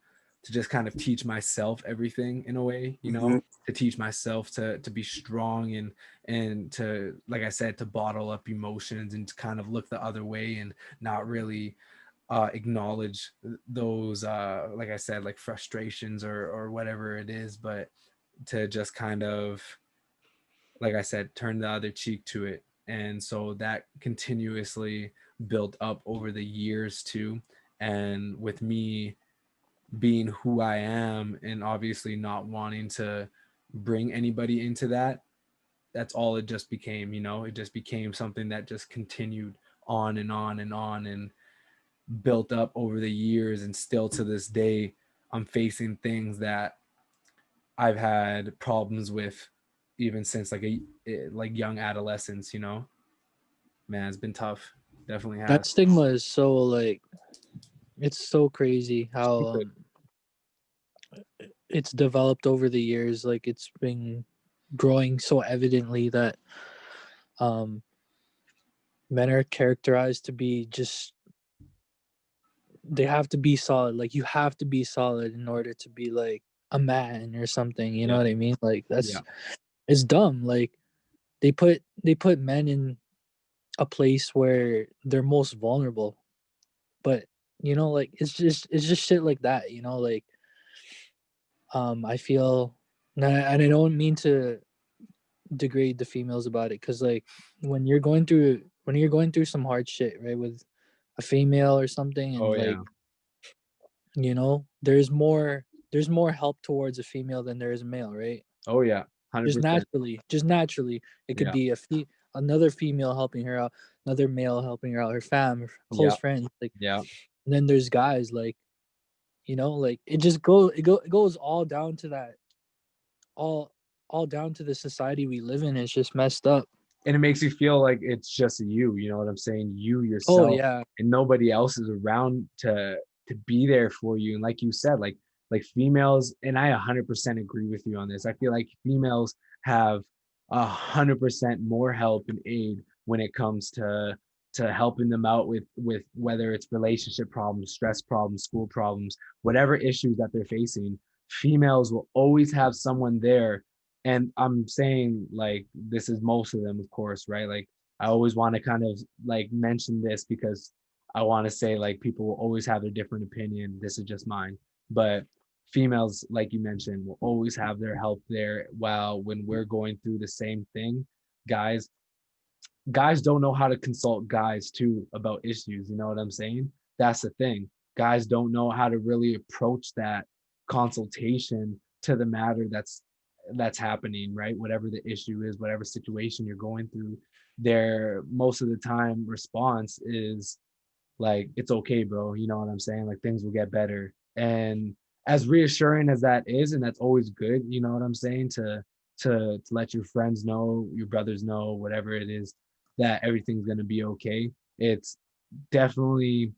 just kind of teach myself everything in a way, you know, to teach myself to be strong and to, like I said, to bottle up emotions and to kind of look the other way and not really acknowledge those like I said, like frustrations or whatever it is, but to just kind of, like I said, turn the other cheek to it. And so that continuously built up over the years too. And with me being who I am and obviously not wanting to bring anybody into that, that's all it just became, you know, it just became something that just continued on and on and on and built up over the years. And still to this day, I'm facing things that I've had problems with even since like young adolescence, you know. Man, it's been tough. Definitely has. That stigma is so like it's so crazy how it's developed over the years. Like it's been growing so evidently that um men are characterized to be just they have to be solid. Like you have to be solid in order to be like a man or something. You know Yeah. what I mean? Like that's Yeah. it's dumb. Like they put men in a place where they're most vulnerable. But you know, like it's just shit like that. You know, like I feel, and I don't mean to degrade the females about it, because like when you're going through some hard shit, right, with a female or something, Oh and like yeah. there's more help towards a female than there is a male, right? Oh yeah. Just 100%. naturally, just naturally, it could Yeah. be another female helping her out, another male helping her out, her fam, her close Yeah. friends, like. Yeah. And then there's guys like, like it goes all down to that, all all down to the society we live in. It's just messed up. And it makes you feel like it's just you know what I'm saying? You Oh yourself, yeah. and nobody else is around to be there for you. And like you said, like females, and I 100% agree with you on this. I feel like females have 100% more help and aid when it comes to helping them out with whether it's relationship problems, stress problems, school problems, whatever issues that they're facing. Females will always have someone there. And I'm saying, like, this is most of them, of course, right? Like, I always want to kind of like mention this because I want to say, like, people will always have a different opinion. This is just mine. But females, like you mentioned, will always have their help there. While when we're going through the same thing, guys, guys don't know how to consult guys too about issues. You know what I'm saying? That's the thing. Guys don't know how to really approach that consultation to the matter that's happening, right? Whatever the issue is, whatever situation you're going through, their most of the time response is like, it's okay, bro. You know what I'm saying? Like, things will get better. And as reassuring as that is, and that's always good, you know what I'm saying, to let your friends know, your brothers know, whatever it is, that everything's going to be okay. It's definitely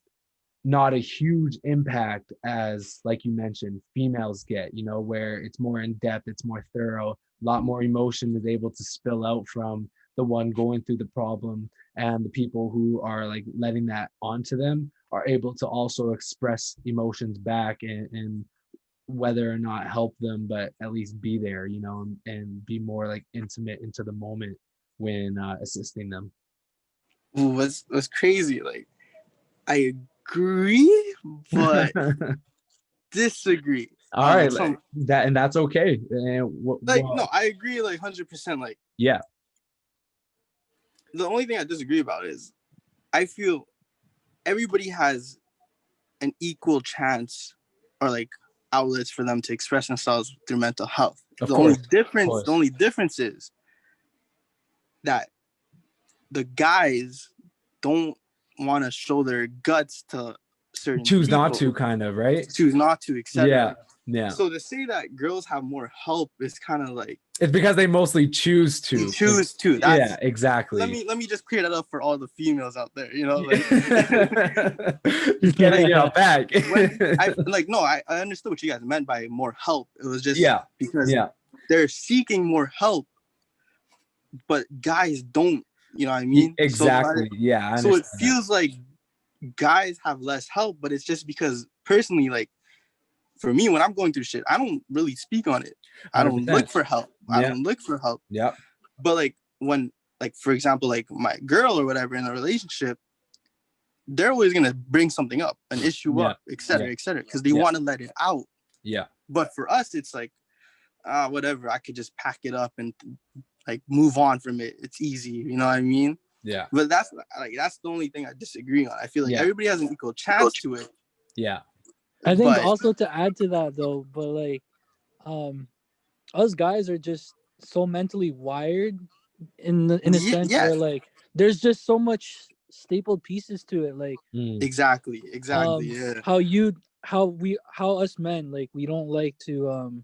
not a huge impact as, like you mentioned, females get, you know, where it's more in depth, it's more thorough, a lot more emotion is able to spill out from the one going through the problem, and the people who are like letting that onto them are able to also express emotions back, and whether or not help them, but at least be there, you know, and be more like intimate into the moment when assisting them. Ooh, what's crazy? Like, I agree, but disagree. All right, Some, that, and that's okay. And like, no, I agree, like 100%. Like, yeah, the only thing I disagree about is I feel everybody has an equal chance or like outlets for them to express themselves through mental health. of The course, the only difference is that the guys don't want to show their guts to certain choose people, not to, kind of, right? choose not to, etc. Yeah. So to say that girls have more help is kind of like, It's because they mostly choose to. choose to. That's, yeah, exactly. let me just clear that up for all the females out there. You know, like, You're getting it back. I understood what you guys meant by more help. It was just because they're seeking more help, but guys don't. You know what I mean? Exactly. So it feels like guys have less help, but it's just because personally, like, for me, when I'm going through shit, I don't really speak on it. I don't 100%. look for help. I don't look for help. Yeah. But like when, like, for example, like my girl or whatever in a relationship, they're always gonna bring something up, an issue up, etc., because they want to let it out. Yeah. But for us, it's like, whatever. I could just pack it up and like move on from it. It's easy, you know what I mean? Yeah. But that's the only thing I disagree on. I feel like everybody has an equal chance to it. Yeah. I think also to add to that though, but like, us guys are just so mentally wired in a sense where like there's just so much stapled pieces to it, like exactly how us men, like, we don't like to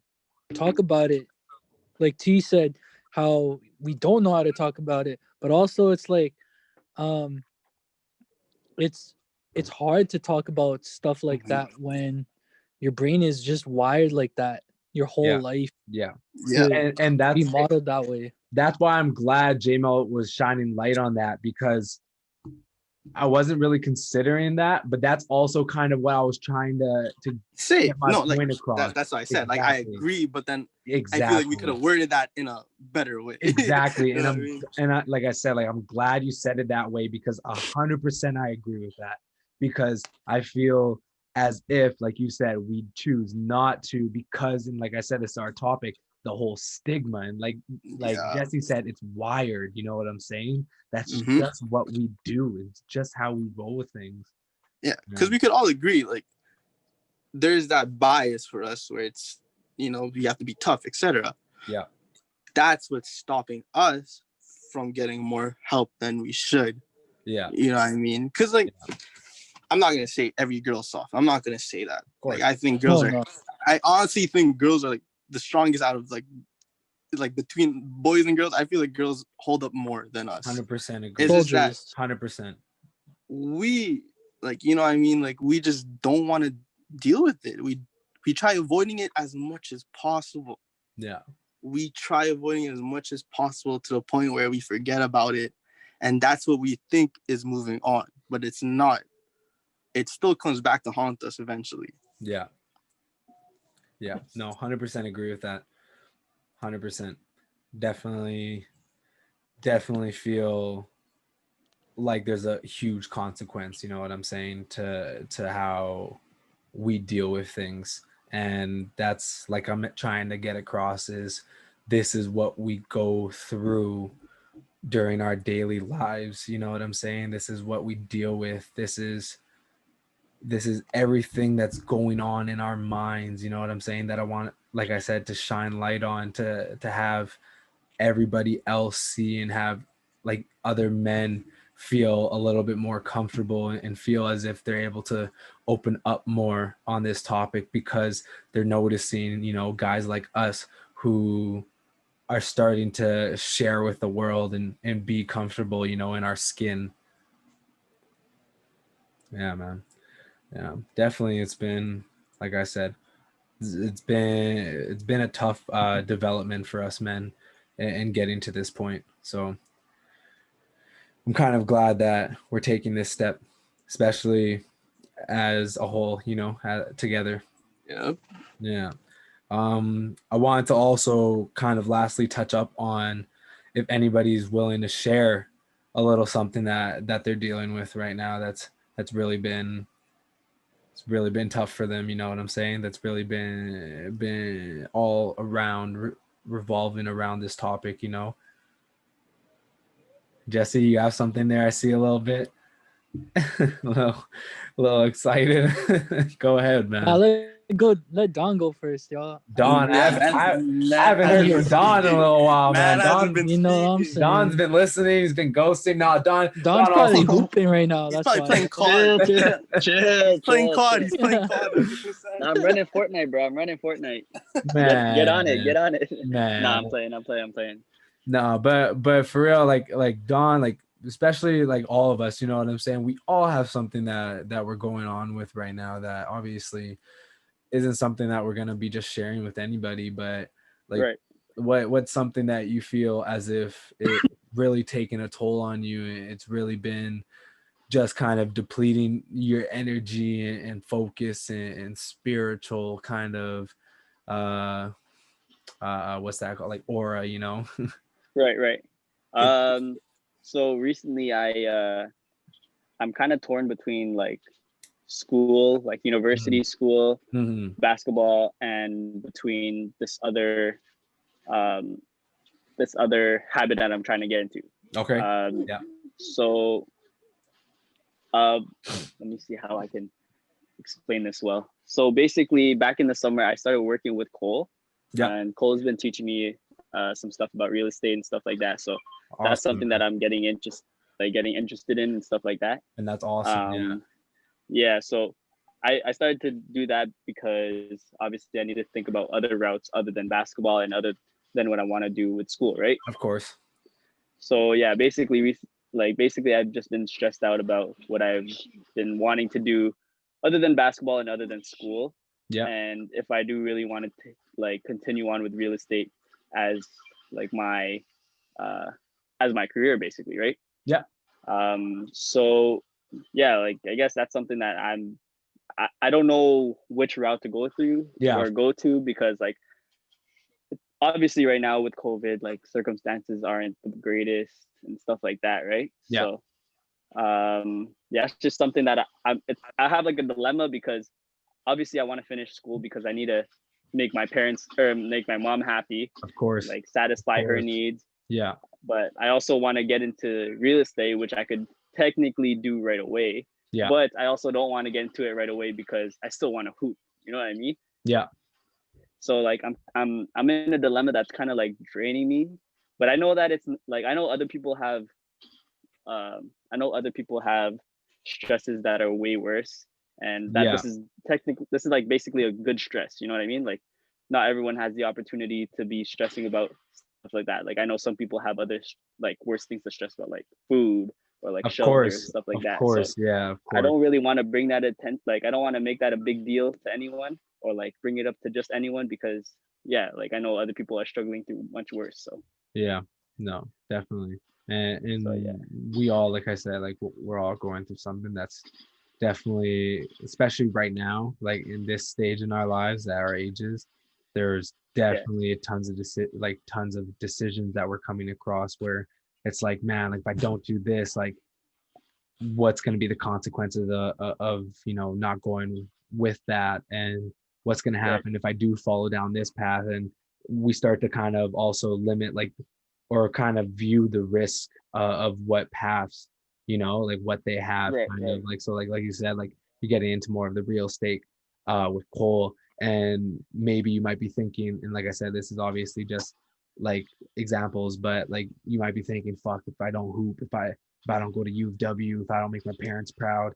talk about it, like T said, how we don't know how to talk about it, but also it's like it's hard to talk about stuff like that when your brain is just wired like that your whole life. And that's be modeled that way. That's why I'm glad JMO was shining light on that, because I wasn't really considering that, but that's also kind of what I was trying to say. Get my point across. That's what I said. Like, I agree, but then I feel like we could have worded that in a better way. Exactly. You know and like I said, like, I'm glad you said it that way, because 100% I agree with that, because I feel as if, like you said, we choose not to, because, and like I said, it's our topic, the whole stigma, and like Jesse said, it's wired. You know what I'm saying? That's just what we do. It's just how we roll with things. Yeah, because we could all agree, like, there's that bias for us where it's, you know, you have to be tough, etc. Yeah, that's what's stopping us from getting more help than we should. Yeah, you know what I mean? Because like, I'm not gonna say every girl's soft. I'm not gonna say that. Like, I think girls I honestly think girls are like the strongest out of like like between boys and girls, I feel like girls hold up more than us. 100% agree. It's just that Soldiers. 100%. we, like, you know what I mean? Like, we just don't want to deal with it. We try avoiding it as much as possible. Yeah. We try avoiding it as much as possible to the point where we forget about it. And that's what we think is moving on, but it's not. It still comes back to haunt us eventually. Yeah. Yeah. No, 100% agree with that. 100%. Definitely feel like there's a huge consequence, you know what I'm saying, to how we deal with things. And that's like I'm trying to get across is this is what we go through during our daily lives, you know what I'm saying? This is what we deal with. This is everything that's going on in our minds, you know what I'm saying, that I want, like I said, to shine light on, to have everybody else see and have like other men feel a little bit more comfortable and feel as if they're able to open up more on this topic because they're noticing, you know, guys like us who are starting to share with the world and be comfortable, you know, in our skin. Yeah, man. Yeah, definitely. It's been, like I said, it's been a tough development for us men and getting to this point. So I'm kind of glad that we're taking this step, especially as a whole, you know, together. Yeah. Yeah. I wanted to also kind of lastly touch up on if anybody's willing to share a little something that they're dealing with right now that's really been tough for them, you know what I'm saying? That's really been all around revolving around this topic, you know. Jesse, you have something there? I see a little bit. a little excited. Go ahead, man. Let Don go first, y'all. Don, I haven't heard from Don in a little while, man. Don, you know what I'm saying? Don's been listening. He's been ghosting. No, Don's Don probably also, hooping right now. He's That's probably why. playing COD. Chill. Playing COD. chill. He's playing COD 100%. I'm running Fortnite, bro. I'm running Fortnite. man, Get on it. Get on it. man. Nah, I'm playing. No, but for real, like Don, like especially like all of us, you know what I'm saying? We all have something that we're going on with right now that obviously isn't something that we're gonna be just sharing with anybody, but like Right. what's something that you feel as if it really taken a toll on you? It's really been just kind of depleting your energy and focus and spiritual kind of what's that called, like aura, you know? Right. So recently I'm kind of torn between like school, like university school, Mm-hmm. basketball, and between um this other habit that I'm trying to get into. Okay. Yeah. So let me see how I can explain this well. So basically, back in the summer, I started working with Cole. Yeah. And Cole's been teaching me some stuff about real estate and stuff like that. So Awesome, that's something man. that I'm getting interested in and stuff like that. And that's awesome. Yeah. So I started to do that because obviously I need to think about other routes other than basketball and other than what I want to do with school, right? Of course. So yeah, basically I've just been stressed out about what I've been wanting to do other than basketball and other than school. Yeah. And if I do really want to like continue on with real estate as like my career, basically, right? Yeah. So yeah, like I guess that's something that I don't know which route to go through or go to, because like obviously right now with COVID, like circumstances aren't the greatest and stuff like that, right? Yeah. So it's just something that I have like a dilemma, because obviously I want to finish school because I need to make my parents or make my mom happy, Of course. like satisfy her needs. Yeah. But I also want to get into real estate, which I could technically do right away. Yeah. But I also don't want to get into it right away because I still want to hoop. You know what I mean? Yeah. So like I'm in a dilemma that's kind of like draining me. But I know that it's like I know other people have stresses that are way worse, and that this is like basically a good stress. You know what I mean? Like not everyone has the opportunity to be stressing about like that. Like I know some people have other like worse things to stress about, like food or like Of shelter, course, stuff like of that. So course, yeah, of I course. don't really want to bring that like I don't want to make that a big deal to anyone or like bring it up to just anyone, because yeah, like I know other people are struggling through much worse. So Yeah, no, definitely. so yeah. And we all, like I said, like we're all going through something that's definitely, especially right now, like in this stage in our lives at our ages, there's Yeah. definitely tons of decisions that we're coming across where it's like, man, like if I don't do this, like what's going to be the consequences of not going with that, and what's going to Right. happen if I do follow down this path. And we start to kind of also limit, like, or kind of view the risk of what paths, like what they have, Right. kind of Right. like, so like you said, like you're getting into more of the real estate with Cole, and maybe you might be thinking, and like I said, this is obviously just like examples, but like you might be thinking, fuck, if I don't hoop, if I don't go to U of W, if I don't make my parents proud,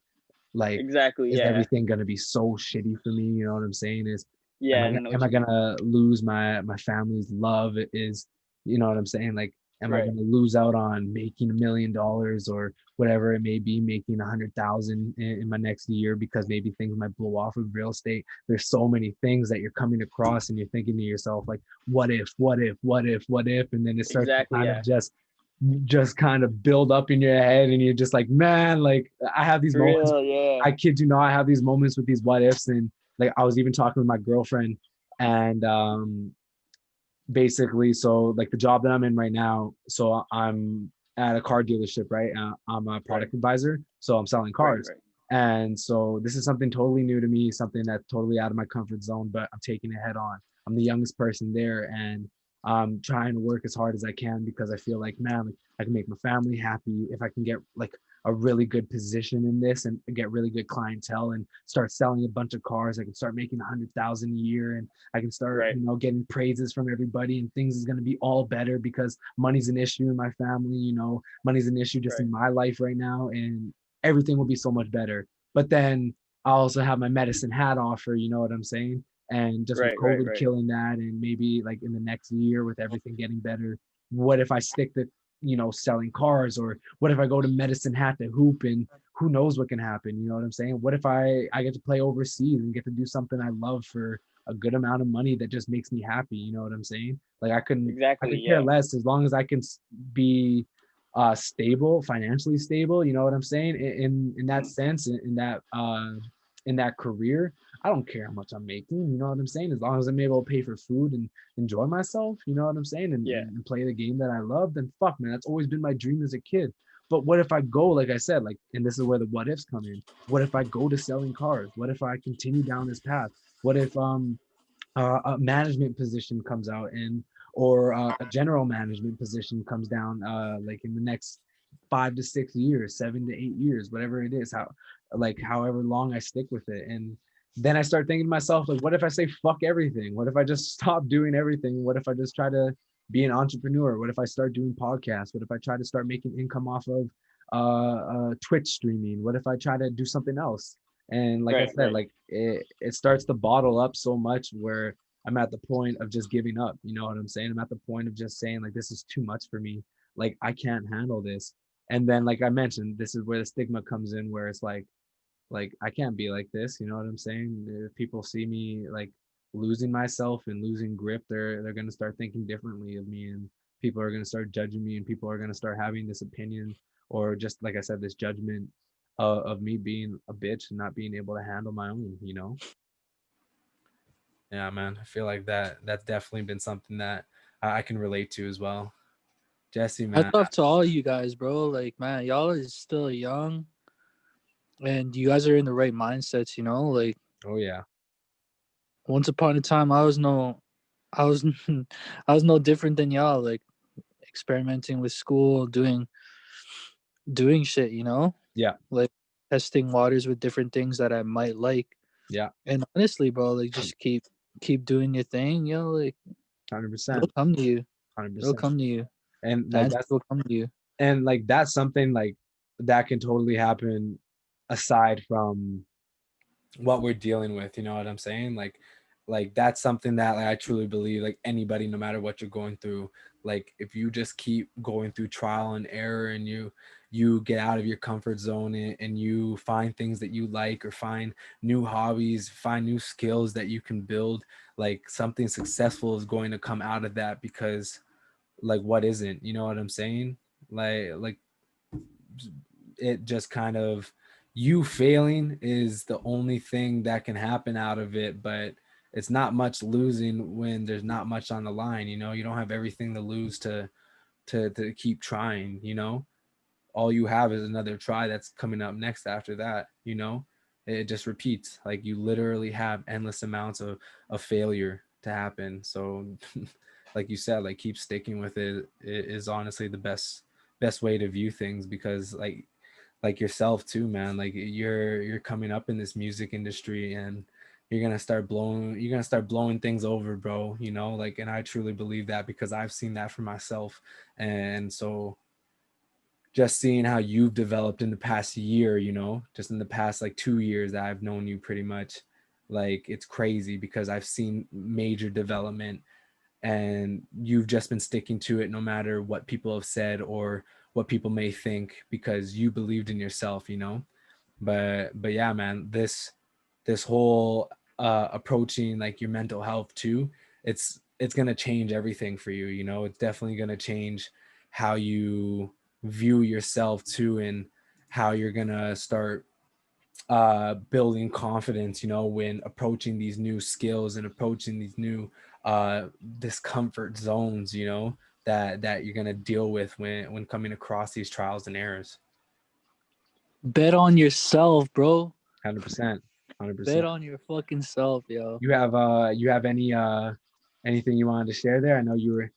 like, Exactly. is Yeah. everything gonna be so shitty for me? You know what I'm saying? Is Yeah. And I know am what I you mean. gonna lose my family's love? Is, you know what I'm saying? Like, am I Right. gonna lose out on making $1 million or whatever it may be, making 100,000 in my next year because maybe things might blow off with real estate? There's so many things that you're coming across, and you're thinking to yourself like, what if, what if, and then it starts to Exactly. kind Yeah. of just kind of build up in your head, and you're just like, man, like I have these For moments, real. Yeah. I kid you not, I have these moments with these what ifs. And like I was even talking with my girlfriend, and basically, so like the job that I'm in right now, so I'm at a car dealership, right? I'm a Right. product advisor, so I'm selling Right. cars. Right. And so this is something totally new to me, something that's totally out of my comfort zone, but I'm taking it head on. I'm the youngest person there, and I'm trying to work as hard as I can because I feel like, man, like, I can make my family happy if I can get like a really good position in this and get really good clientele and start selling a bunch of cars. I can start making 100,000 a year, and I can start, Right. getting praises from everybody, and things is going to be all better because money's an issue in my family, money's an issue just Right. in my life right now, and everything will be so much better. But then I also have my medicine hat offer, you know what I'm saying? And just with Right. Right. COVID Right. killing that, and maybe like in the next year with everything getting better, what if I stick to, selling cars? Or what if I go to medicine hat to hoop, and who knows what can happen? You know what I'm saying? What if I get to play overseas and get to do something I love for a good amount of money that just makes me happy? You know what I'm saying? Like I Exactly. could care Yeah. less as long as I can be stable, financially stable, you know what I'm saying? In that sense, in that career, I don't care how much I'm making, you know what I'm saying? As long as I'm able to pay for food and enjoy myself, you know what I'm saying? And, Yeah. and play the game that I love, then fuck, man, that's always been my dream as a kid. But what if I go, like I said, like, and this is where the what ifs come in. What if I go to selling cars? What if I continue down this path? What if a management position comes out, and or a general management position comes down, like in the next 5 to 6 years, 7 to 8 years, whatever it is, however long I stick with it. And then I start thinking to myself, like, what if I say fuck everything? What if I just stop doing everything? What if I just try to be an entrepreneur? What if I start doing podcasts? What if I try to start making income off of Twitch streaming? What if I try to do something else? And like I Right. said, Right. like it starts to bottle up so much where I'm at the point of just giving up. You know what I'm saying? I'm at the point of just saying, like, this is too much for me. Like, I can't handle this. And then, like I mentioned, this is where the stigma comes in, where it's like I can't be like this. You know what I'm saying? If people see me like losing myself and losing grip, they're gonna start thinking differently of me, and people are gonna start judging me, and people are gonna start having this opinion, or just like I said, this judgment of me being a bitch and not being able to handle my own. Yeah, man. I feel like that's definitely been something that I can relate to as well. Jesse, man. Hats off to all you guys, bro. Like, man, y'all is still young, and you guys are in the right mindsets. Like, Oh yeah. once upon a time, I was, I was no different than y'all. Like, experimenting with school, doing shit. Yeah. Like testing waters with different things that I might like. Yeah. And honestly, bro, like just keep doing your thing. Like 100%. it'll come to you. It'll 100%. come to you. And The like answer will come to you. that's something like that can totally happen aside from what we're dealing with, you know what I'm saying? Like like that's something that like, I truly believe like anybody, no matter what you're going through, like if you just keep going through trial and error and you get out of your comfort zone and you find things that you like, or find new hobbies, find new skills that you can build, like something successful is going to come out of that. Because like what isn't, you know what I'm saying? Like it just kind of, you failing is the only thing that can happen out of it. But it's not much losing when there's not much on the line, you know. You don't have everything to lose to keep trying, you know. All you have is another try that's coming up next after that, you know. It just repeats. Like you literally have endless amounts of failure to happen. So like you said, like keep sticking with it, it is honestly the best way to view things. Because like yourself too, man, like you're coming up in this music industry, and you're gonna start blowing things over, bro, you know. Like, and I truly believe that because I've seen that for myself. And so just seeing how you've developed in the past year, you know, just in the past like 2 years that I've known you pretty much, like it's crazy because I've seen major development, and you've just been sticking to it no matter what people have said or what people may think, because you believed in yourself, you know. But yeah, man, this whole approaching like your mental health too, it's gonna change everything for you, you know. It's definitely gonna change how you view yourself too, and how you're gonna start building confidence, you know, when approaching these new skills and approaching these new discomfort zones, you know, that you're gonna deal with when coming across these trials and errors. Bet on yourself, bro. 100%. Bet 100%. on your fucking self, yo. You have any anything you wanted to share there? I know you were,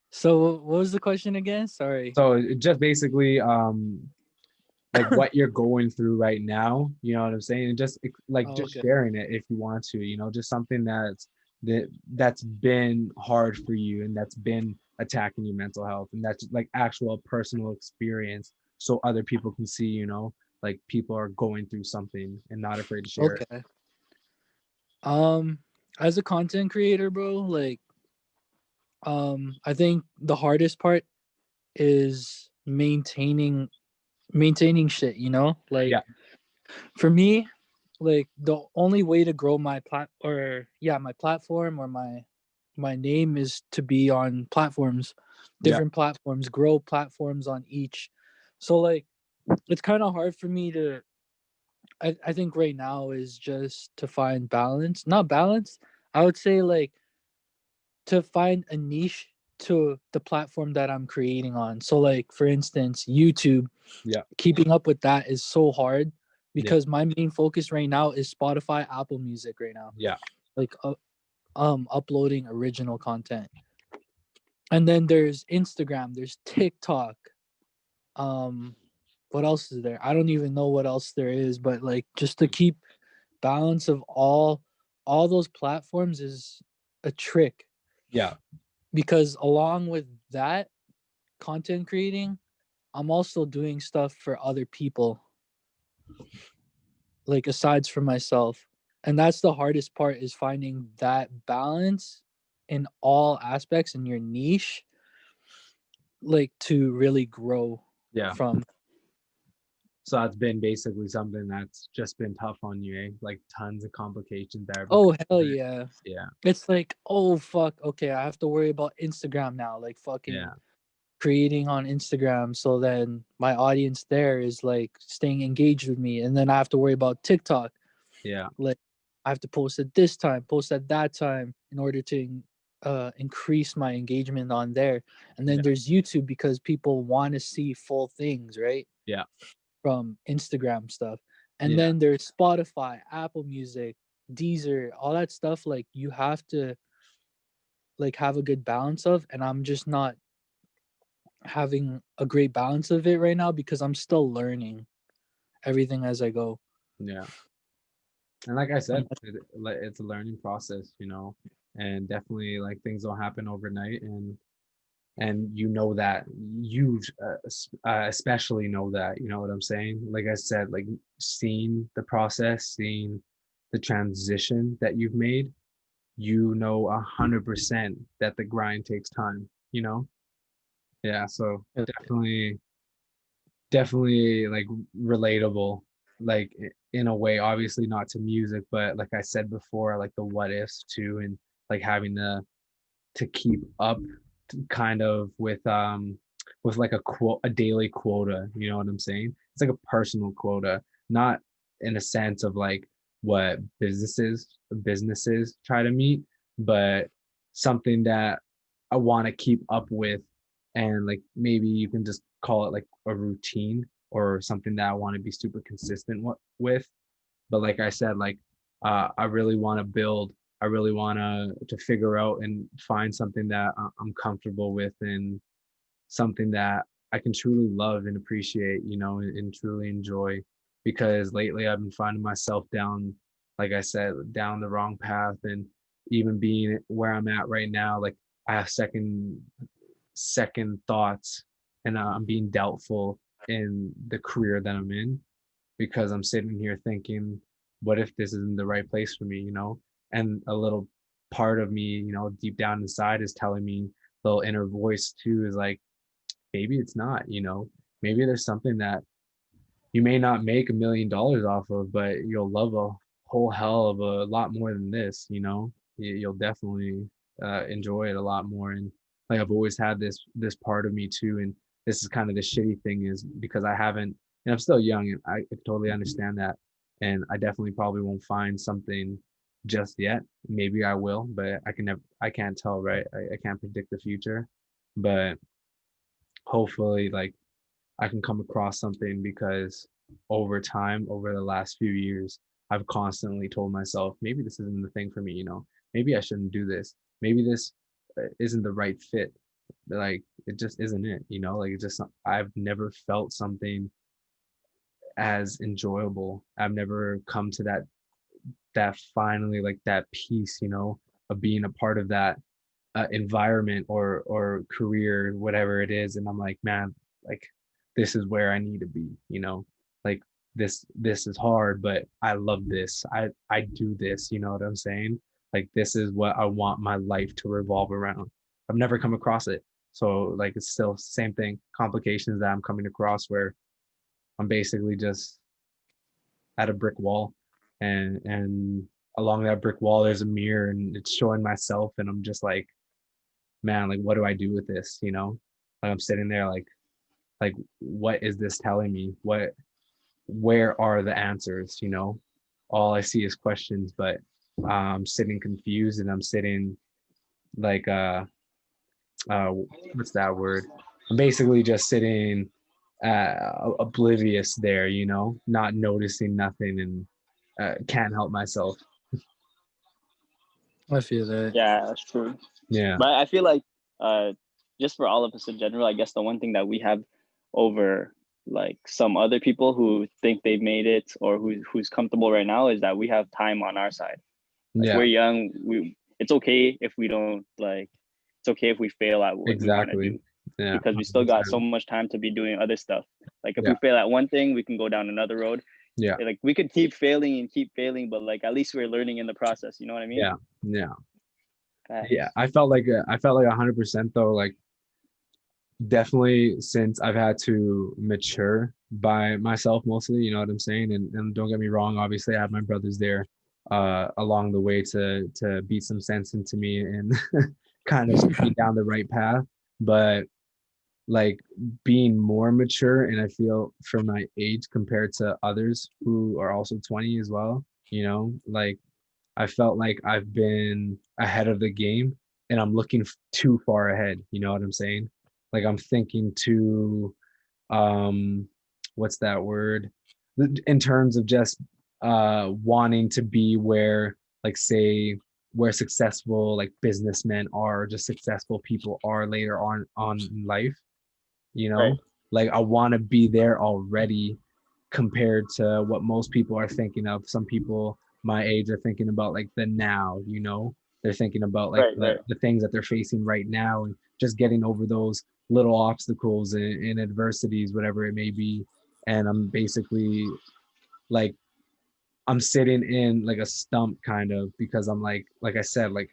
So what was the question again? Sorry. so just basically like what you're going through right now, you know what I'm saying? And just like Oh, just okay. sharing it if you want to, you know, just something that's been hard for you and that's been attacking your mental health, and that's like actual personal experience, so other people can see, you know, like people are going through something and not afraid to share it. Okay. Um, as a content creator, bro, like I think the hardest part is maintaining shit, you know? Like Yeah. for me, like the only way to grow my my platform or my name is to be on platforms, Yeah. different platforms, grow platforms on each. So like it's kind of hard for me to I think right now is just to find balance. Not balance. I would say like to find a niche to the platform that I'm creating on. So like for instance, YouTube, Yeah. keeping up with that is so hard Yeah. because my main focus right now is Spotify, Apple Music right now. Yeah. Like uploading original content. And then there's Instagram, there's TikTok. Um what else is there? I don't even know what else there is, but like just to keep balance of all those platforms is a trick Yeah. because along with that content creating, I'm also doing stuff for other people, like asides from myself. And that's the hardest part is finding that balance in all aspects in your niche, like to really grow Yeah. from. So that's been basically something that's just been tough on you, eh? Like tons of complications there. Oh hell yeah. Yeah. It's like, oh fuck, okay, I have to worry about Instagram now, like fucking Yeah. creating on Instagram so then my audience there is like staying engaged with me, and then I have to worry about TikTok. Yeah. Like I have to post at this time, post at that time in order to increase my engagement on there. And then Yeah. there's YouTube because people want to see full things, right? Yeah. From Instagram stuff. And Yeah. then there's Spotify, Apple Music, Deezer, all that stuff. Like you have to like have a good balance of, and I'm just not having a great balance of it right now because I'm still learning everything as I go. Yeah. And like I And said, it's a learning process, you know, and definitely like things don't happen overnight, and you know that you especially know that, you know what I'm saying? Like I said, like seeing the process, seeing the transition that you've made, you know 100% that the grind takes time, you know? Yeah, so definitely like relatable, like in a way, obviously not to music, but like I said before, like the what ifs too, and like having to keep up kind of with like a daily quota, you know what I'm saying? It's like a personal quota, not in a sense of like what businesses try to meet, but something that I want to keep up with. And like maybe you can just call it like a routine or something that I want to be super consistent with. But like I said, like I really want to build. I really want to figure out and find something that I'm comfortable with, and something that I can truly love and appreciate, you know, and truly enjoy. Because lately I've been finding myself down, like I said, down the wrong path, and even being where I'm at right now, like I have second thoughts, and I'm being doubtful in the career that I'm in, because I'm sitting here thinking, what if this isn't the right place for me, you know? And a little part of me, you know, deep down inside is telling me, little inner voice too, is like, maybe it's not, you know, maybe there's something that you may not make $1 million off of, but you'll love a whole hell of a lot more than this, you know? You'll definitely enjoy it a lot more. And like I've always had this part of me too, and this is kind of the shitty thing, is because I haven't, and I'm still young, and I totally understand that, and I definitely probably won't find something just yet. Maybe I will, but I can't tell, right? I can't predict the future, but hopefully, like, I can come across something, because over time, over the last few years, I've constantly told myself, maybe this isn't the thing for me, you know, maybe I shouldn't do this. Maybe this isn't the right fit. Like, it just isn't it, you know, like, I've never felt something as enjoyable. I've never come to that finally, like, that peace, you know, of being a part of that environment or career, whatever it is. And I'm like, man, like, this is where I need to be, you know, like, this is hard, but I love this. I do this, you know what I'm saying? Like, this is what I want my life to revolve around. I've never come across it. So like, it's still same thing, complications that I'm coming across, where I'm basically just at a brick wall, and along that brick wall there's a mirror, and it's showing myself, and I'm just like, man, like, what do I do with this, you know? Like, I'm sitting there like, what is this telling me? Where are the answers, you know? All I see is questions, but I'm sitting confused, and I'm sitting like uh what's that word? I'm basically just sitting oblivious there, you know, not noticing nothing, and can't help myself. I feel that. Yeah, that's true. Yeah. But I feel like uh, just for all of us in general, I guess the one thing that we have over like some other people who think they've made it or who's comfortable right now is that we have time on our side. Like, Yeah, we're young. It's okay if we don't like. It's okay if we fail at what we want to exactly. do, Yeah, because we still got so 100%. much time to be doing other stuff. Like, if Yeah, we fail at one thing, we can go down another road. yeah, Like, we could keep failing and keep failing, but like, at least we're learning in the process. You know what I mean? yeah, yeah, yeah. Facts. I felt like 100% though, like, definitely, since I've had to mature by myself mostly, you know what I'm saying? And don't get me wrong, obviously I have my brothers there along the way to beat some sense into me, and kind of steer me down the right path. But like, being more mature, and I feel for my age compared to others who are also 20 as well, you know, like, I felt like I've been ahead of the game, and I'm looking too far ahead. You know what I'm saying? Like, I'm thinking too, um, what's that word? In terms of just wanting to be where, like, say, where successful like businessmen are, or just successful people are later on in life. You Right. know, like, I want to be there already, compared to what most people are thinking of. Some people my age are thinking about like the now, you know, they're thinking about like Right. Right. the things that they're facing right now, and just getting over those little obstacles and adversities, whatever it may be. And I'm basically like, I'm sitting in like a stump kind of, because I'm like I said, like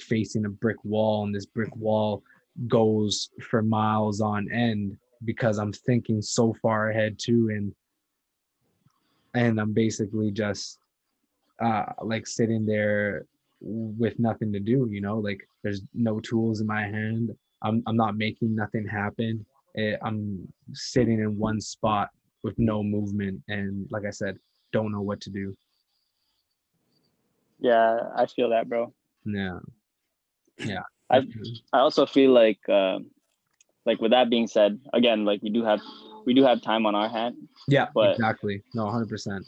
facing a brick wall, and this brick wall goes for miles on end because I'm thinking so far ahead too, and I'm basically just like sitting there with nothing to do, like there's no tools in my hand. I'm not making nothing happen. I'm sitting in one spot with no movement, and like I said, don't know what to do. Yeah, I feel that, bro. Yeah. Yeah. I I also feel like with that being said, again, like we do have time on our hand. Yeah, but exactly. No, 100%.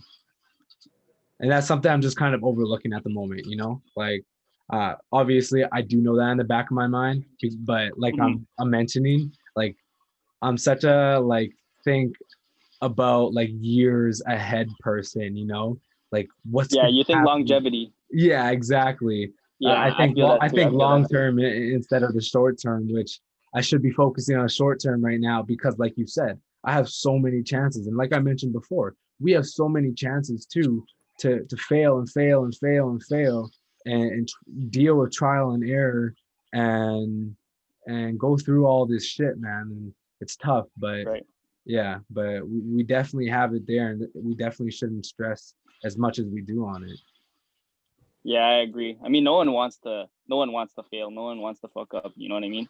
And that's something I'm just kind of overlooking at the moment, like obviously I do know that in the back of my mind, but like I'm mentioning, like I'm such a like think about like years ahead person, like what's yeah, gonna you think happen. longevity. Yeah, exactly. Yeah, I I think feel that I too. I think feel that long too. term instead of the short term, which I should be focusing on short term right now, because like you said, I have so many chances, and like I mentioned before, we have so many chances too to fail and fail and fail and fail, and deal with trial and error, and go through all this shit, man. And it's tough, but Right. yeah, but we definitely have it there, and we definitely shouldn't stress as much as we do on it. Yeah, I agree. I mean, no one wants to fail. No one wants to fuck up. You know what I mean?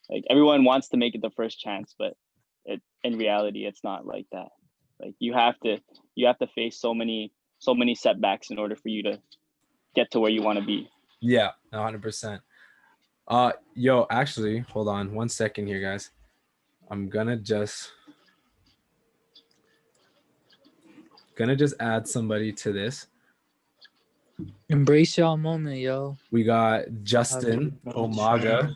Like everyone wants to make it the first chance, but in reality, it's not like that. Like you have to face so many setbacks in order for you to get to where you want to be. Yeah, 100%. Yo, actually, hold on 1 second here, guys. I'm gonna just add somebody to this. Embrace y'all moment, yo. We got Justin Omaga.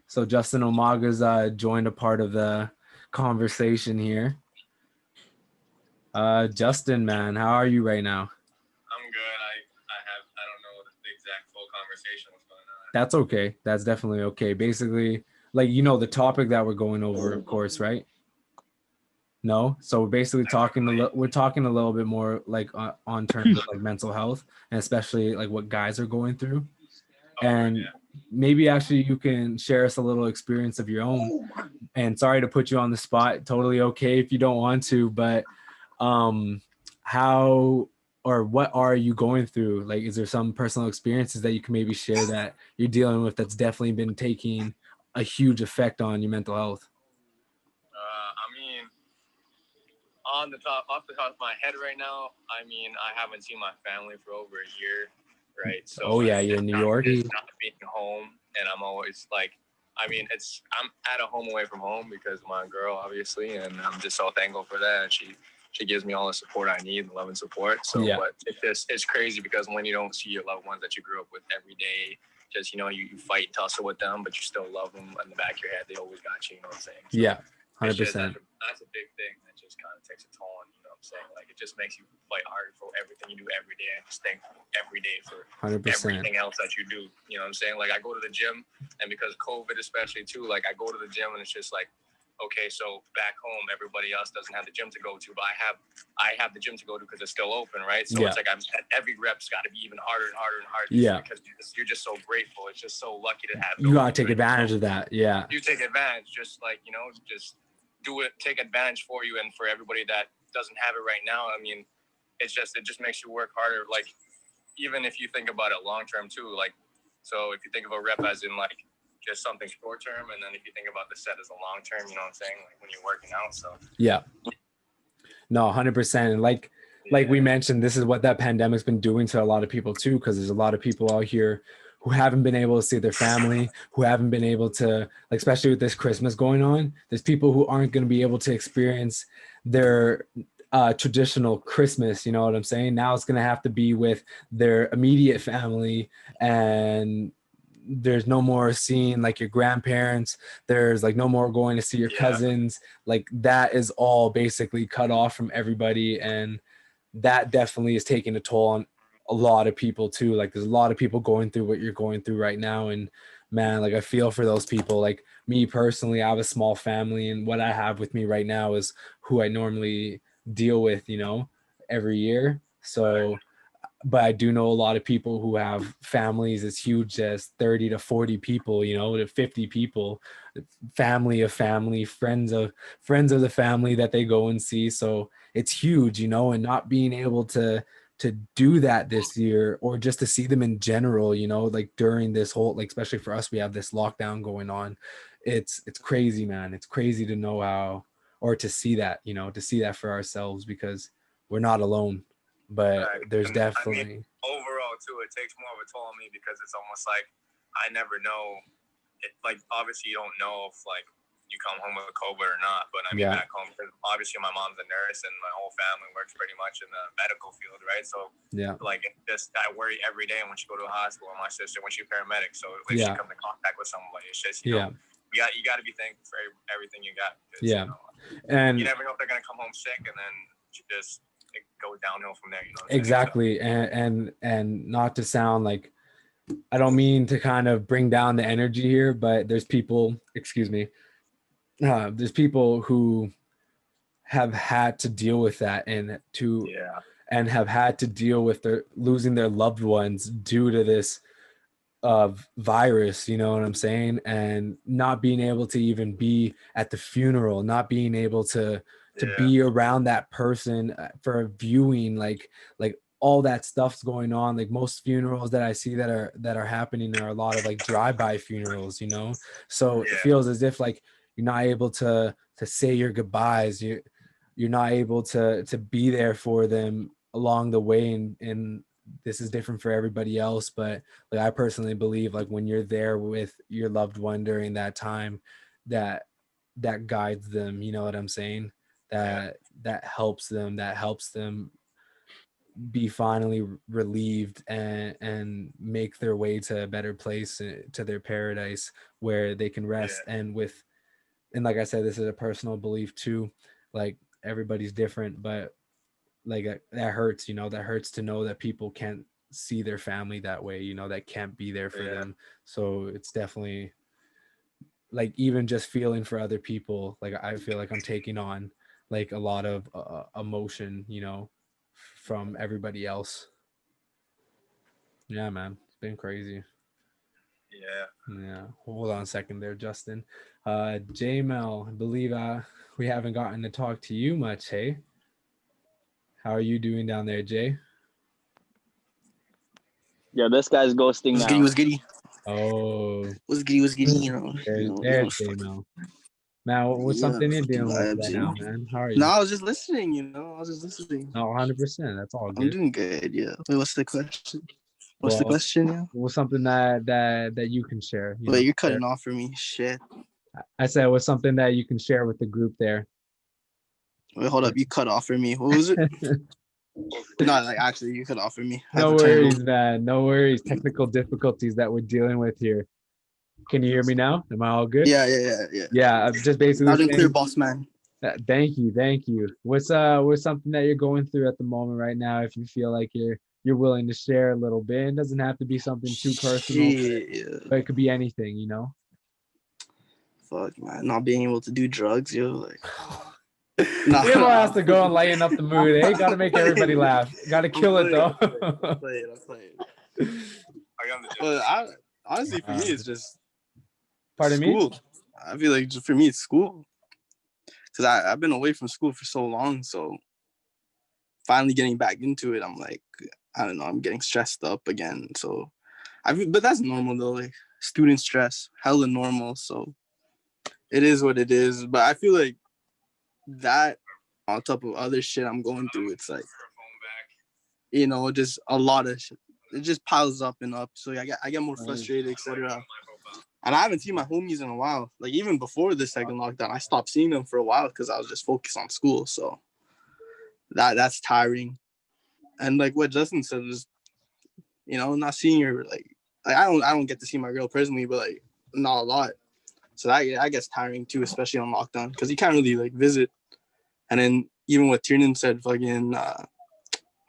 So Justin Omaga's joined a part of the conversation here. Justin, man, how are you right now? I'm good. I don't know the exact full conversation what's going on. That's okay. That's definitely okay. Basically, like the topic that we're going over, of course, right? No, so we're basically talking we're talking a little bit more like on terms of like mental health, and especially like what guys are going through. And maybe actually you can share us a little experience of your own. And sorry to put you on the spot, totally okay if you don't want to, but how or what are you going through? Like, is there some personal experiences that you can maybe share that you're dealing with that's definitely been taking a huge effect on your mental health? I mean, off the top of my head right now, I mean, I haven't seen my family for over a year, right? So oh yeah, you're in New York. It's not being home, and I'm always like, I mean, I'm at a home away from home because of my girl, obviously, and I'm just so thankful for that. And she gives me all the support I need, love and support. So, yeah. But it's crazy because when you don't see your loved ones that you grew up with every day, just you fight and tussle with them, but you still love them in the back of your head. They always got you. You know what I'm saying? So yeah, 100%. That's a big thing that just kind of takes a toll on you. Know what I'm saying? Like it just makes you fight harder for everything you do every day, and just think every day for 100%. everything else that you do. You know what I'm saying? Like I go to the gym, and because COVID especially too, like I go to the gym and it's just like, okay, so back home everybody else doesn't have the gym to go to, but I have the gym to go to because it's still open, right? So it's like every rep's got to be even harder and harder and harder. Yeah, because you're just so grateful. It's just so lucky to have. You gotta take advantage of that. Yeah, you take advantage, just like just do it. Take advantage for you and for everybody that doesn't have it right now. I mean, it just makes you work harder. Like even if you think about it long term too, like so if you think of a rep as in like just something short term, and then if you think about the set as a long term, you know what I'm saying? Like when you're working out. So yeah, no, 100%. And like we mentioned, this is what that pandemic's been doing to a lot of people too, because there's a lot of people out here who haven't been able to see their family, who haven't been able to, like, especially with this Christmas going on, there's people who aren't going to be able to experience their traditional Christmas, you know what I'm saying? Now it's going to have to be with their immediate family, and there's no more seeing like your grandparents. There's like no more going to see your cousins. Like that is all basically cut off from everybody. And that definitely is taking a toll on a lot of people too. Like there's a lot of people going through what you're going through right now. And man, like I feel for those people. Like me personally, I have a small family, and what I have with me right now is who I normally deal with, you know, every year. So but I do know a lot of people who have families as huge as 30 to 40 people, you know, to 50 people, family of family, friends of the family that they go and see. So it's huge, you know, and not being able to do that this year, or just to see them in general, you know, like during this whole, like, especially for us, we have this lockdown going on. It's crazy, man. It's crazy to know how, or to see that, you know, to see that for ourselves, because we're not alone. But there's And, definitely, overall too, it takes more of a toll on me because it's almost like I never know. Like obviously you don't know if like you come home with COVID or not, but I mean back home, because obviously my mom's a nurse and my whole family works pretty much in the medical field, right? So like just I worry every day when she go to a hospital, and my sister when she's paramedic. So if she comes in contact with somebody, it's just you know you got to be thankful for everything you got. You know, and you never know if they're gonna come home sick, and then you just it goes downhill from there. You know exactly. And not to sound like, I don't mean to kind of bring down the energy here, but there's people, excuse me, there's people who have had to deal with that, and have had to deal with their losing their loved ones due to this virus, you know what I'm saying, and not being able to even be at the funeral, not being able to be around that person for a viewing, like all that stuff's going on. Like most funerals that I see that are happening are a lot of like drive-by funerals, you know. So it feels as if like you're not able to say your goodbyes, you're not able to be there for them along the way, and this is different for everybody else, but like I personally believe like when you're there with your loved one during that time, that guides them, you know what I'm saying, that helps them be finally relieved and make their way to a better place, to their paradise where they can rest. And like I said, this is a personal belief too, like everybody's different, but like that hurts, you know, that hurts to know that people can't see their family that way, you know, that can't be there for them. So it's definitely like, even just feeling for other people, like I feel like I'm taking on like a lot of emotion, you know, from everybody else. Yeah, man, it's been crazy. Yeah, hold on a second there, Justin. J Mel, I believe we haven't gotten to talk to you much. Hey, how are you doing down there, Jay? Yeah, this guy's ghosting now. Was giddy. Oh, Was giddy. You know. There's J Mel. Man, what's something you're dealing with right now, man? How are you? No, I was just listening. You know, I was just listening. No, 100%. That's all good. I'm doing good. Yeah. Wait, what's the question? Yeah. What's something that you can share? Wait, you're cutting off for me. Shit. I said, what's something that you can share with the group there? Wait, hold up. You cut off for me. What was it? No, like actually, you cut off for me. No worries, man. No worries. Technical difficulties that we're dealing with here. Can you hear me now? Am I all good? Yeah. Yeah, I'm just basically loud and clear, boss man. Thank you. What's something that you're going through at the moment right now? If you feel like you're willing to share a little bit, it doesn't have to be something too personal, but it could be anything, you know. Fuck, man, not being able to do drugs, yo, like. People has to go and lighten up the mood. Eh? Got to make everybody laugh. Got to kill it though. I'll play it. But honestly, for me, it's just school. I feel like for me, it's school. Because I've been away from school for so long. So finally getting back into it, I'm like, I don't know, I'm getting stressed up again. So but that's normal though. Like student stress, hella normal. So it is what it is. But I feel like that on top of other shit I'm going through, it's like, you know, just a lot of shit. It just piles up and up. So I get more frustrated, etc. And I haven't seen my homies in a while. Like even before the second lockdown, I stopped seeing them for a while because I was just focused on school. So that's tiring. And like what Justin said is, you know, not seeing her like I don't get to see my girl personally, but like not a lot. So that gets tiring too, especially on lockdown, because you can't really like visit. And then even what Tiernan said, fucking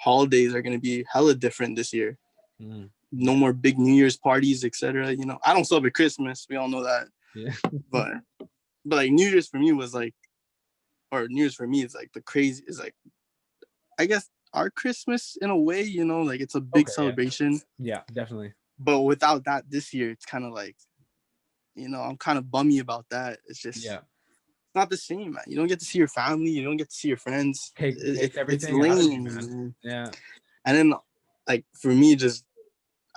holidays are gonna be hella different this year. No more big New Year's parties, etc. You know, I don't celebrate Christmas. We all know that. Yeah. But like New Year's for me was like or New Year's for me is like the crazy is like, I guess our Christmas in a way, you know, like it's a big Okay, celebration. Yeah, definitely. But without that this year, it's kind of like, you know, I'm kind of bummy about that. It's just Yeah. it's not the same, man. You don't get to see your family, you don't get to see your friends. Takes It's everything out of you, lame, man. man. Yeah. And then like for me, just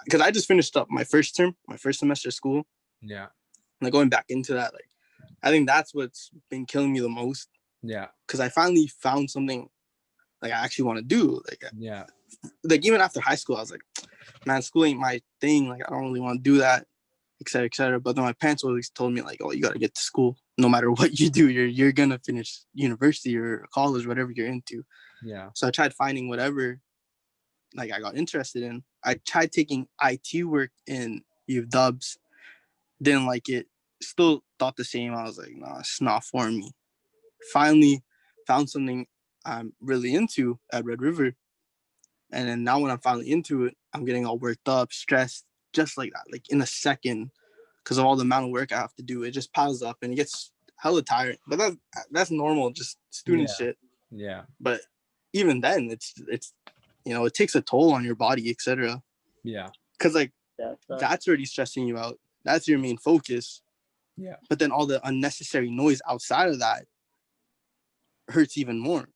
because I just finished up my first term, my first semester of school, Yeah. like going back into that, like I think that's what's been killing me the most. Yeah. Because I finally found something like I actually want to do. Yeah. Like even after high school, I was like, man, school ain't my thing. Like I don't really want to do that, et cetera, et cetera. But then my parents always told me like, oh, you got to get to school. No matter what you do, you're gonna finish university or college, whatever you're into. Yeah. So I tried finding whatever like I got interested in. I tried taking IT work in U of Dubs, didn't like it. Still thought the same. I was like, nah, it's not for me. Finally found something I'm really into at Red River. And then now when I'm finally into it, I'm getting all worked up, stressed, just like that, like in a second, because of all the amount of work I have to do. It just piles up and it gets hella tired. But that's normal, just student Yeah. shit. Yeah. But even then, it's you know, it takes a toll on your body, etc. Yeah. Because like Yeah, that's already stressing you out. That's your main focus. Yeah. But then all the unnecessary noise outside of that hurts even more.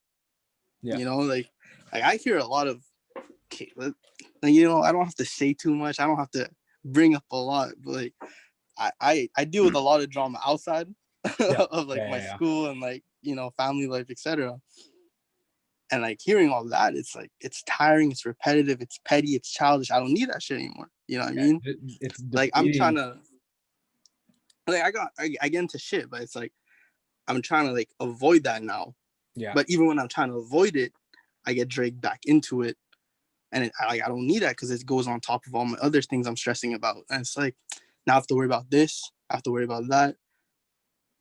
Yeah. You know, like I hear a lot of, you know, I don't have to say too much. I don't have to bring up a lot, but like I deal with a lot of drama outside Yeah. of like my Yeah. school and like, you know, family life, etc. And like hearing all that, it's like it's tiring, it's repetitive, it's petty, it's childish. I don't need that shit anymore. You know what I mean? It's Like I'm trying depleting. to like I get into shit, but it's like I'm trying to like avoid that now. Yeah. But even when I'm trying to avoid it, I get dragged back into it. And I don't need that because it goes on top of all my other things I'm stressing about. And it's like, now I have to worry about this, I have to worry about that,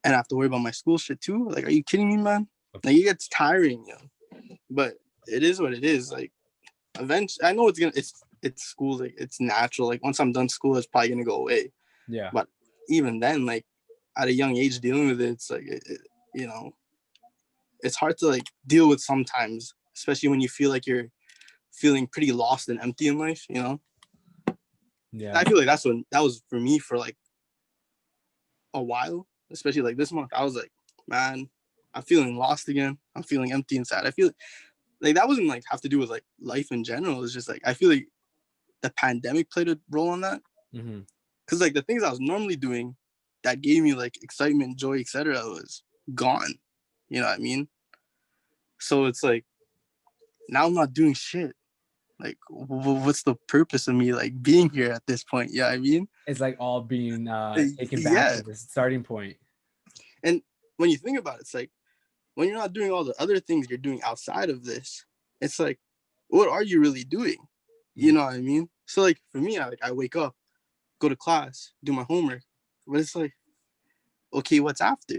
and I have to worry about my school shit too. Like, are you kidding me, man? Like, it gets tiring, yo. But it is what it is. Like, eventually, I know it's school, like, it's natural. Like, once I'm done school, it's probably gonna go away. Yeah. But even then, like, at a young age dealing with it, it's like, you know, it's hard to like deal with sometimes, especially when you feel like you're feeling pretty lost and empty in life, you know? Yeah. I feel like that was for me for like a while, especially like this month. I was like, man, I'm feeling lost again. I'm feeling empty inside. I feel like that wasn't like have to do with like life in general. It's just like I feel like the pandemic played a role on that. Mm-hmm. Cause like the things I was normally doing that gave me like excitement, joy, etc. was gone. You know what I mean? So it's like now I'm not doing shit. Like what's the purpose of me like being here at this point? Yeah, I mean, It's like all being taken back yeah. to the starting point. And when you think about it, it's like when you're not doing all the other things you're doing outside of this, it's like, what are you really doing? You know what I mean? So like for me, I wake up, go to class, do my homework, but it's like, okay, what's after?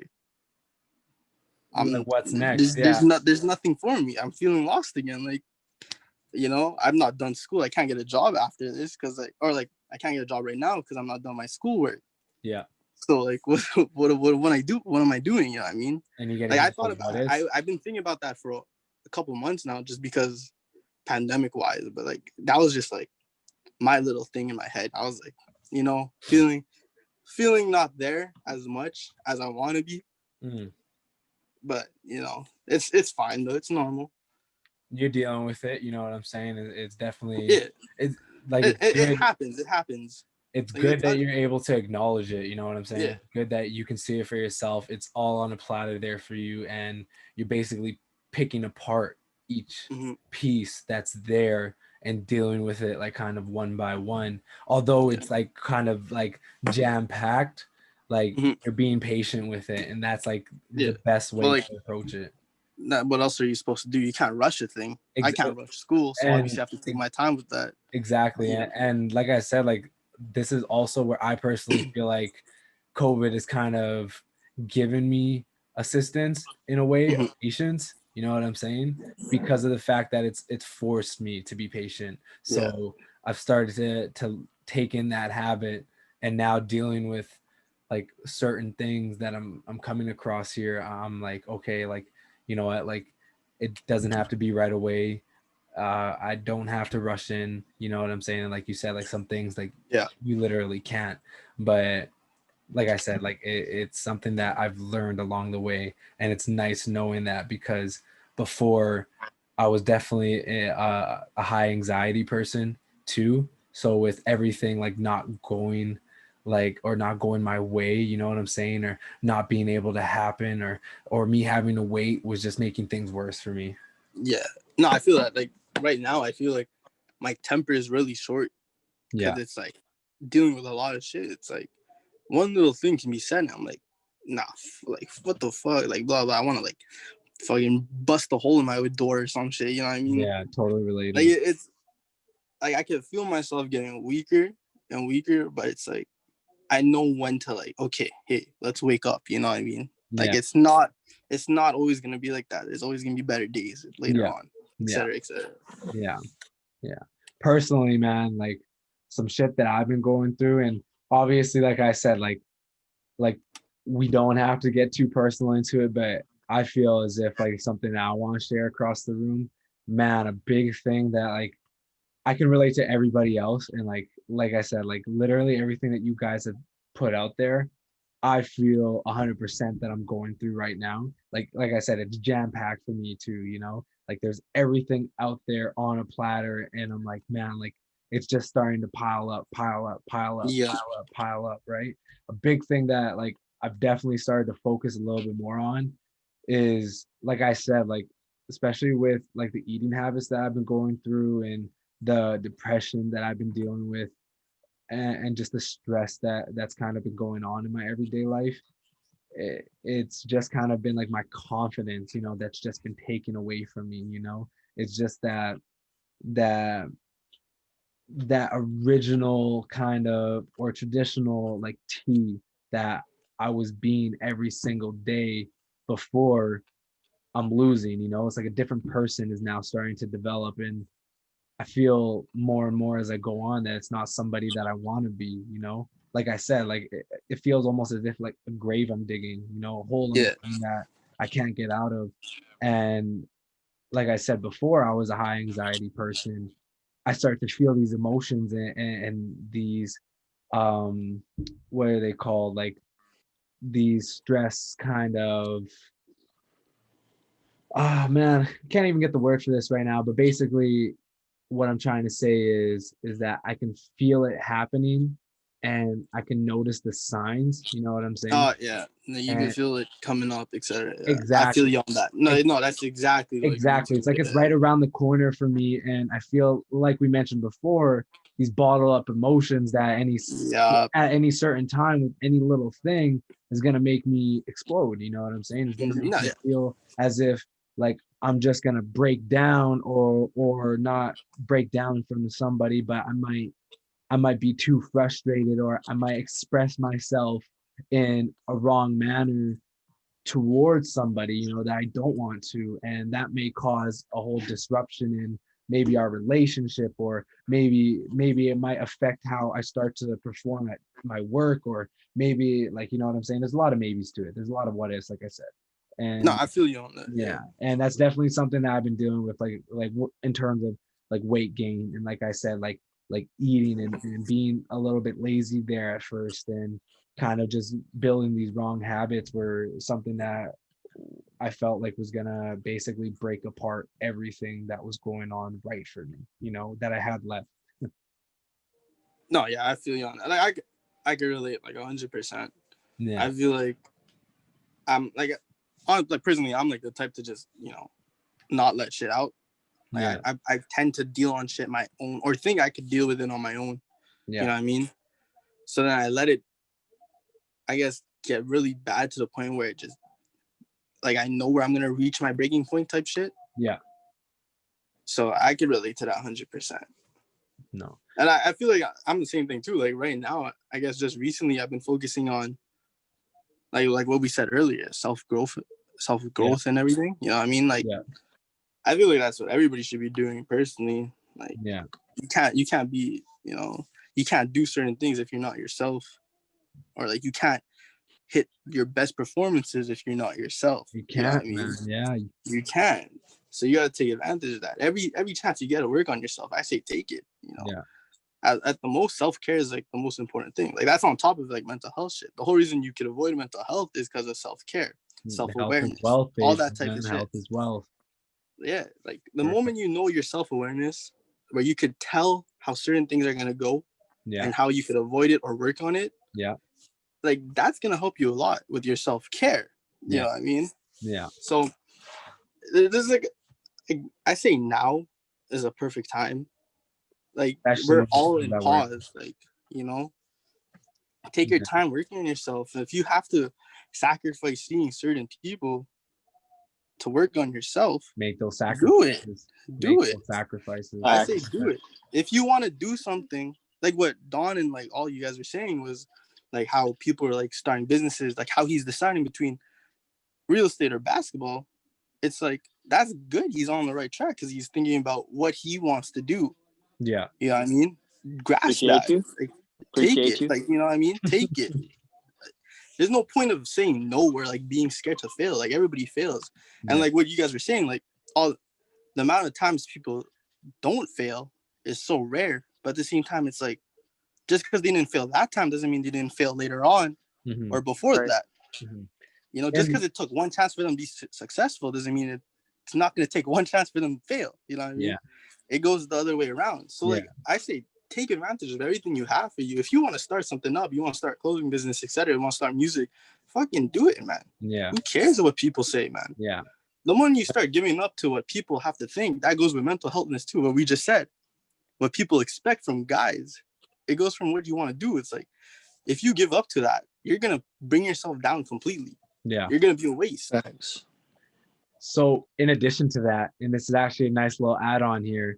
Like what's next? There's nothing for me. I'm feeling lost again. Like, you know, I'm not done school. I can't get a job after this because like, or like I can't get a job right now because I'm not done my schoolwork. Yeah. So like, what am I doing? You know what I mean? And you get Like I thought about what is. I've been thinking about that for a couple months now, just because pandemic wise. But like that was just like my little thing in my head. I was like, you know, feeling not there as much as I want to be. Mm. But you know, it's fine though. It's normal. You're dealing with it. You know what I'm saying? It's definitely Yeah, it's like it happens. It happens. it's Like good that you're able to acknowledge it. You know what I'm saying? Yeah. Good that you can see it for yourself. It's all on a platter there for you, and you're basically picking apart each Mhm. piece that's there and dealing with it like kind of one by one. Although it's like kind of like jam packed, like Mhm. you're being patient with it, and that's like Yeah. the best way Well, like, to approach it. what else are you supposed to do? You can't rush a thing. I can't rush school, so obviously I have to take my time with that. Exactly. Yeah. And like I said, like this is also where I personally feel like COVID is kind of given me assistance in a way of patience. You know what I'm saying? Because of the fact that it's forced me to be patient. So I've started to take in that habit, and now dealing with like certain things that I'm coming across here. I'm like, okay, like you know what, like it doesn't have to be right away. I don't have to rush in, you know what I'm saying? Like you said, like some things like Yeah. you literally can't. But like I said, like it's something that I've learned along the way, and it's nice knowing that, because before I was definitely a high anxiety person too. So with everything like not going like or not going my way, you know what I'm saying, or not being able to happen, or me having to wait was just making things worse for me. Yeah. No, I feel that. Like right now, I feel like my temper is really short Yeah. because it's like dealing with a lot of shit. It's like one little thing can be said, and I'm like, nah, like what the fuck, like blah blah. I want to like fucking bust a hole in my door or some shit. You know what I mean? Yeah, totally related. Like it's like I can feel myself getting weaker and weaker, but it's like I know when to like, okay, hey, let's wake up. You know what I mean? Like Yeah. it's not always gonna be like that. There's always gonna be better days later Yeah. on, etc. etc. Yeah. Yeah. Personally, man, like some shit that I've been going through, and obviously, like I said, like we don't have to get too personal into it, but I feel as if like something that I want to share across the room, man, a big thing that like I can relate to everybody else, and like I said, like literally everything that you guys have put out there, I feel 100% that I'm going through right now. Like I said, it's jam packed for me too, you know? Like there's everything out there on a platter, and I'm like, man, like it's just starting to pile up, pile up, pile up, Yeah. pile up, pile up, right? A big thing that like I've definitely started to focus a little bit more on is, like I said, like especially with like the eating habits that I've been going through, and the depression that I've been dealing with, and just the stress that's kind of been going on in my everyday life. It's just kind of been like my confidence, you know, that's just been taken away from me, you know. It's just that that original kind of or traditional like tea that I was being every single day before. I'm losing, you know. It's like a different person is now starting to develop, and I feel more and more as I go on that it's not somebody that I want to be, you know. Like I said, like it feels almost as if like a grave I'm digging, you know, a hole Yeah. that I can't get out of. And like I said before, I was a high anxiety person. I start to feel these emotions, and these what are they called, like these stress kind of, oh man, can't even get the word for this right now, but basically what I'm trying to say is that I can feel it happening, and I can notice the signs, you know what I'm saying? Oh yeah, you can And feel it coming up, etc. Yeah. I feel exactly. you on that. No, no, that's exactly what you mean Exactly. too. It's like it's right around the corner for me, and I feel like we mentioned before, these bottle up emotions that Yeah. at any certain time with any little thing is gonna make me explode. You know what I'm saying? It's gonna make No, me yeah. feel as if like I'm just gonna break down, or not break down in front of somebody, but I might be too frustrated, or I might express myself in a wrong manner towards somebody, you know, that I don't want to. And that may cause a whole disruption in maybe our relationship, or maybe it might affect how I start to perform at my work, or maybe, like, you know what I'm saying? There's a lot of maybes to it. There's a lot of what ifs, like I said. No, And I feel you on that. yeah, and that's definitely something that I've been dealing with, like in terms of like weight gain, and like I said, like eating, and being a little bit lazy there at first, and kind of just building these wrong habits were something that I felt like was gonna basically break apart everything that was going on right for me, you know, that I had left. No, yeah, I feel you on that. Like I can relate like 100%. Yeah, I feel like I'm like personally, I'm like the type to just not let shit out. Like yeah, I tend to deal on shit my own, or think I could deal with it on my own. You yeah, know what I mean? So then I let it, I guess, get really bad to the point where it just like I know where I'm gonna reach my breaking point type shit. yeah. So I could relate to that 100%. No, And I feel like I'm the same thing too. Like right now, I guess just recently I've been focusing on like what we said earlier, self yeah, growth and everything. You know what I mean? Like yeah, I feel like that's what everybody should be doing personally. Like yeah, you can't be, you can't do certain things if you're not yourself, or like you can't hit your best performances if you're not yourself. You know what can't, man. Yeah. You can. So you gotta take advantage of that. Every chance you get to work on yourself, I say take it. Yeah. At the most, self-care is like the most important thing. Like that's on top of like mental health shit. The whole reason you could avoid mental health is because of self-care, self-awareness, wealth, all that type of shit. Health is wealth. Yeah, like the moment you know your self-awareness, where you could tell how certain things are gonna go, and how you could avoid it or work on it. Yeah. Like that's gonna help you a lot with your self-care. You know what I mean? Yeah. So there's like I say now is a perfect time. Like we're all in pause. Like, take your time working on yourself. And if you have to sacrifice seeing certain people to work on yourself, make those sacrifices. Do it. Sacrifices. I say do it. If you want to do something, like what Don and like all you guys were saying was like how people are like starting businesses, like how he's deciding between real estate or basketball. It's like that's good. He's on the right track because he's thinking about what he wants to do. Yeah. You know what I mean? Grasp that. Like, take it. Like, you know what I mean? Take it. There's no point of saying no or like being scared to fail. Like everybody fails. And like what you guys were saying, like all the amount of times people don't fail is so rare. But at the same time, it's like just because they didn't fail that time doesn't mean they didn't fail later on or before that. You know, just because it took one chance for them to be successful doesn't mean it's not going to take one chance for them to fail. You know what I mean? Yeah. It goes the other way around. So like I say, take advantage of everything you have for you. If you want to start something up, you want to start clothing business, etc., you want to start music, fucking do it, man. Yeah. Who cares what people say, man? Yeah. The moment you start giving up to what people have to think, that goes with mental healthness too. What we just said, what people expect from guys, it goes from what you want to do. It's like if you give up to that, you're gonna bring yourself down completely. Yeah. You're gonna be a waste. Thanks. So in addition to that, and this is actually a nice little add-on here.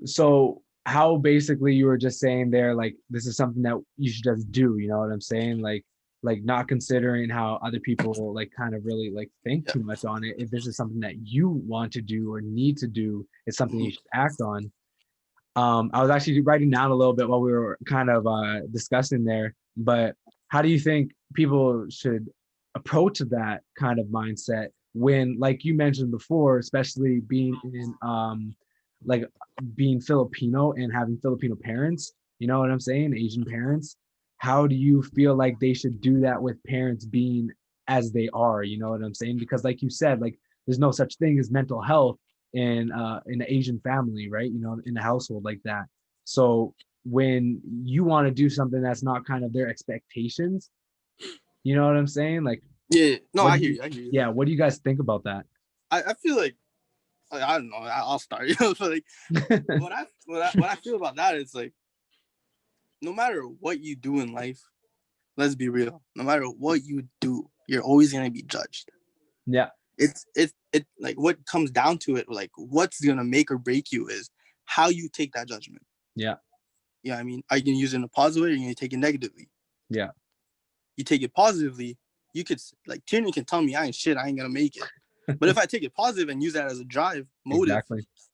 So how basically you were just saying there, like this is something that you should just do, you know what I'm saying? Like not considering how other people like kind of really like think too much on it. If this is something that you want to do or need to do, it's something you should act on. I was actually writing down a little bit while we were kind of discussing there, but how do you think people should approach that kind of mindset when, like you mentioned before, especially being in like being Filipino and having Filipino parents, you know what I'm saying? Asian parents. How do you feel like they should do that with parents being as they are? You know what I'm saying? Because like you said, like there's no such thing as mental health in an Asian family, right? You know, in a household like that. So when you want to do something that's not kind of their expectations, you know what I'm saying? Like, I hear you. Yeah, what do you guys think about that? I feel like I don't know. I'll start. But like what I feel about that is like, no matter what you do in life, let's be real. No matter what you do, you're always gonna be judged. Yeah. It's like what comes down to it, like what's gonna make or break you is how you take that judgment. Yeah. You know what I mean? Are you gonna use it in a positive way or are you gonna take it negatively? Yeah. You take it positively, you could like Tierney can tell me I ain't shit, I ain't gonna make it. But if I take it positive and use that as a drive motive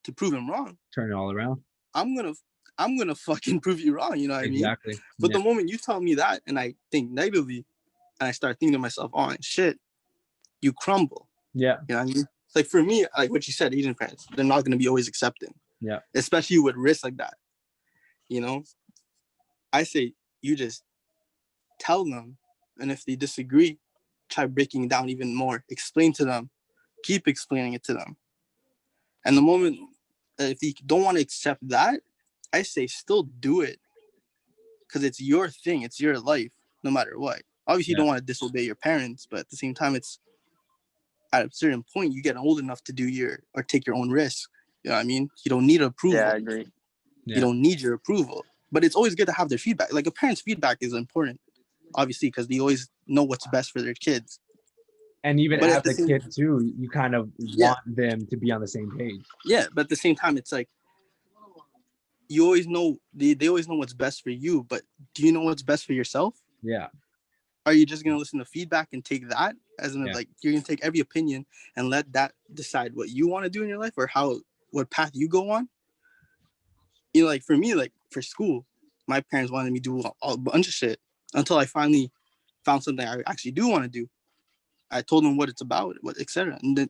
to prove him wrong, turn it all around. I'm gonna fucking prove you wrong. You know what I mean? But the moment you tell me that and I think negatively, and I start thinking to myself, oh shit, you crumble. Yeah. You know what I mean? Like for me, like what you said, Asian parents, they're not gonna be always accepting. Yeah. Especially with risks like that. You know, I say you just tell them, and if they disagree, try breaking it down even more. Explain to them. Keep explaining it to them. And the moment if you don't want to accept that, I say still do it. Because it's your thing. It's your life, no matter what. Obviously, you don't want to disobey your parents, but at the same time, it's at a certain point, you get old enough to do or take your own risk. You know what I mean? You don't need approval. Yeah, I agree. You don't need your approval. But it's always good to have their feedback. Like a parent's feedback is important, obviously, because they always know what's best for their kids. And even as a kid too, you kind of want them to be on the same page. Yeah, but at the same time, it's like you always know they always know what's best for you, but do you know what's best for yourself? Yeah. Are you just gonna listen to feedback and take that as in like you're gonna take every opinion and let that decide what you want to do in your life or what path you go on? You know, like for me, like for school, my parents wanted me to do a bunch of shit until I finally found something I actually do want to do. I told them what it's about, what etc. And then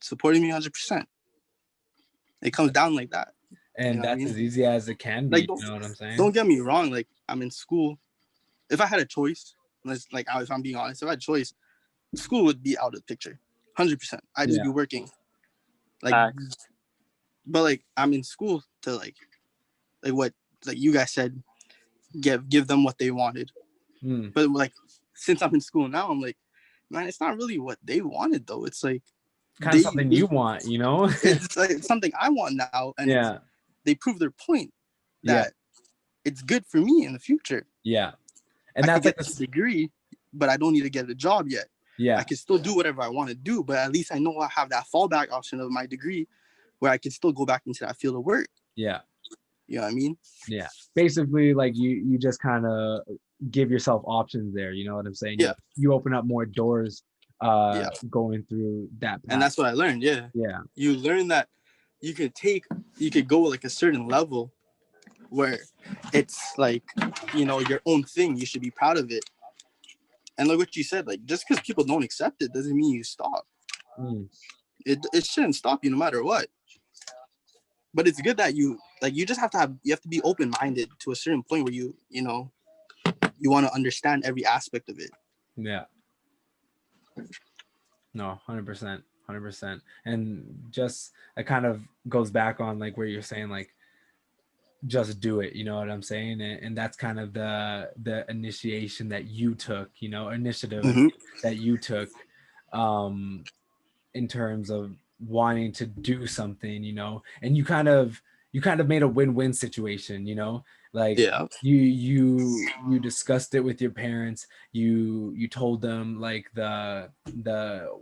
supporting me 100%. It comes down like that. And you know that's as easy as it can be. Like, You know what I'm saying? Don't get me wrong. Like, I'm in school. If I had a choice, if I'm being honest, if I had a choice, school would be out of the picture, 100%. I'd just be working. Like, but like I'm in school to like what like you guys said, give them what they wanted. But like since I'm in school now, I'm like, man, it's not really what they wanted though. It's like kind of something you want, you know? It's like something I want now, and they prove their point that it's good for me in the future. Yeah, and I that's could get this degree, but I don't need to get a job yet. Yeah, I can still do whatever I want to do, but at least I know I have that fallback option of my degree, where I can still go back into that field of work. Yeah, you know what I mean? Yeah, basically, like you just kind of give yourself options there. You know what I'm saying? Yeah, you open up more doors. Going through that path. And that's what I learned. Yeah, you learn that you could go like a certain level where it's like, you know, your own thing. You should be proud of it. And like what you said, like just because people don't accept it doesn't mean you stop. It shouldn't stop you no matter what. But it's good that you just have to be open-minded to a certain point where you know you want to understand every aspect of it. Yeah. No, 100%, 100%. And just it kind of goes back on like where you're saying like just do it, you know what I'm saying? And that's kind of the initiation that you took, you know, initiative that you took in terms of wanting to do something, you know, and you kind of made a win-win situation, you know, like you discussed it with your parents, you told them like the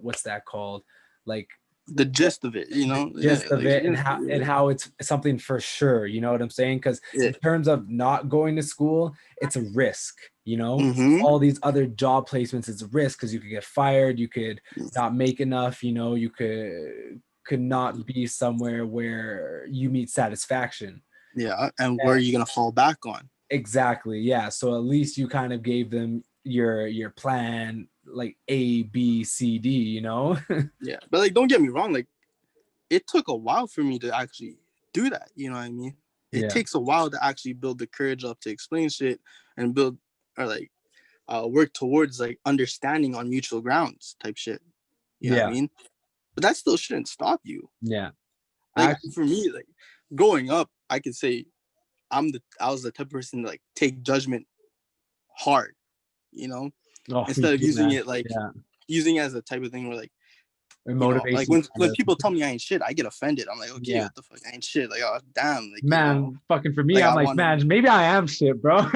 what's that called, like the gist of it, you know, and how it's something for sure, you know what I'm saying? Because in terms of not going to school, it's a risk, you know. All these other job placements is a risk because you could get fired, you could not make enough, you know, you could not be somewhere where you meet satisfaction. And where are you gonna fall back on? Exactly. Yeah. So at least you kind of gave them your plan, like A, B, C, D, you know? Yeah. But like, don't get me wrong, like it took a while for me to actually do that. You know what I mean? It takes a while to actually build the courage up to explain shit and build or like work towards like understanding on mutual grounds type shit. You know what I mean? But that still shouldn't stop you. Yeah. Like for me, like growing up, I could say I was the type of person to like take judgment hard, you know, instead of using it like using it as a type of thing where like, you know, like when people tell me I ain't shit, I get offended. I'm like, okay, what the fuck, I ain't shit. Like, oh damn, like, man, you know, fucking for me, like, I'm like, man, maybe I am shit, bro.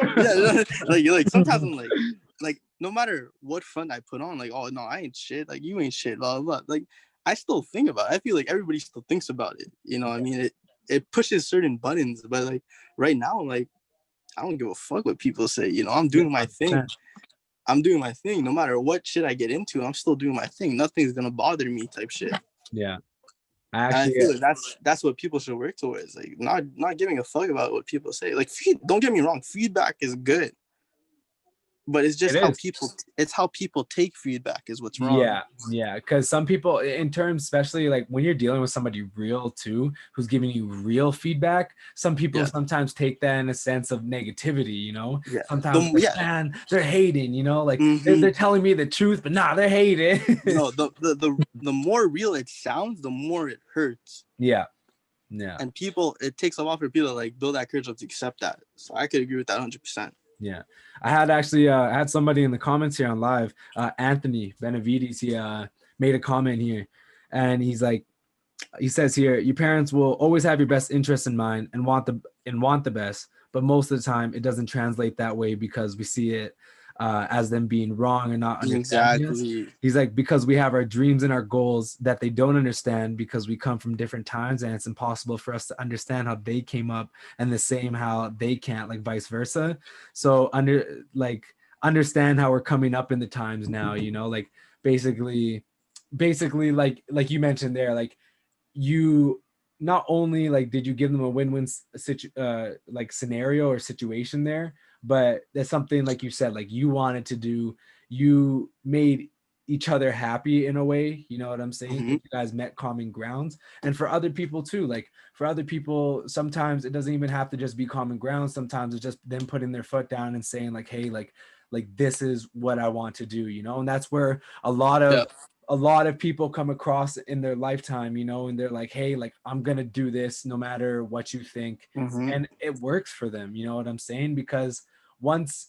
like sometimes I'm like no matter what front I put on, like, oh no, I ain't shit. Like you ain't shit, blah blah blah. Like I still think about it. I feel like everybody still thinks about it. You know what I mean? It pushes certain buttons, but like right now, like I don't give a fuck what people say. You know, I'm doing my thing. I'm doing my thing. No matter what shit I get into, I'm still doing my thing. Nothing's gonna bother me, type shit. Yeah. I feel like that's what people should work towards. Like not giving a fuck about what people say. Like don't get me wrong, feedback is good. But it's just how people take feedback is what's wrong. Yeah. Because some people, in terms, especially like when you're dealing with somebody real too, who's giving you real feedback, some people sometimes take that in a sense of negativity, you know. Sometimes, man, they're hating, you know, like they're telling me the truth, but they're hating. No, the more real it sounds, the more it hurts. Yeah. And it takes a while for people to like build that courage up to accept that. So I could agree with that 100%. Yeah, I had actually had somebody in the comments here on live, Anthony Benavides. He made a comment here, and he says here, your parents will always have your best interest in mind and want the best, but most of the time it doesn't translate that way because we see it as them being wrong and not understanding us. He's like, because we have our dreams and our goals that they don't understand because we come from different times and it's impossible for us to understand how they came up and the same how they can't, like vice versa. So understand how we're coming up in the times now, you know, like basically like you mentioned there, like you not only like did you give them a win-win like scenario or situation there, but that's something like you said, like you wanted to do, you made each other happy in a way, you know what I'm saying? Mhm. You guys met common grounds. And for other people too, like for other people, sometimes it doesn't even have to just be common ground. Sometimes it's just them putting their foot down and saying like, hey, like this is what I want to do, you know? And that's where a lot of people come across in their lifetime, you know, and they're like, hey, like I'm gonna do this no matter what you think. Mhm. And it works for them, you know what I'm saying? Because once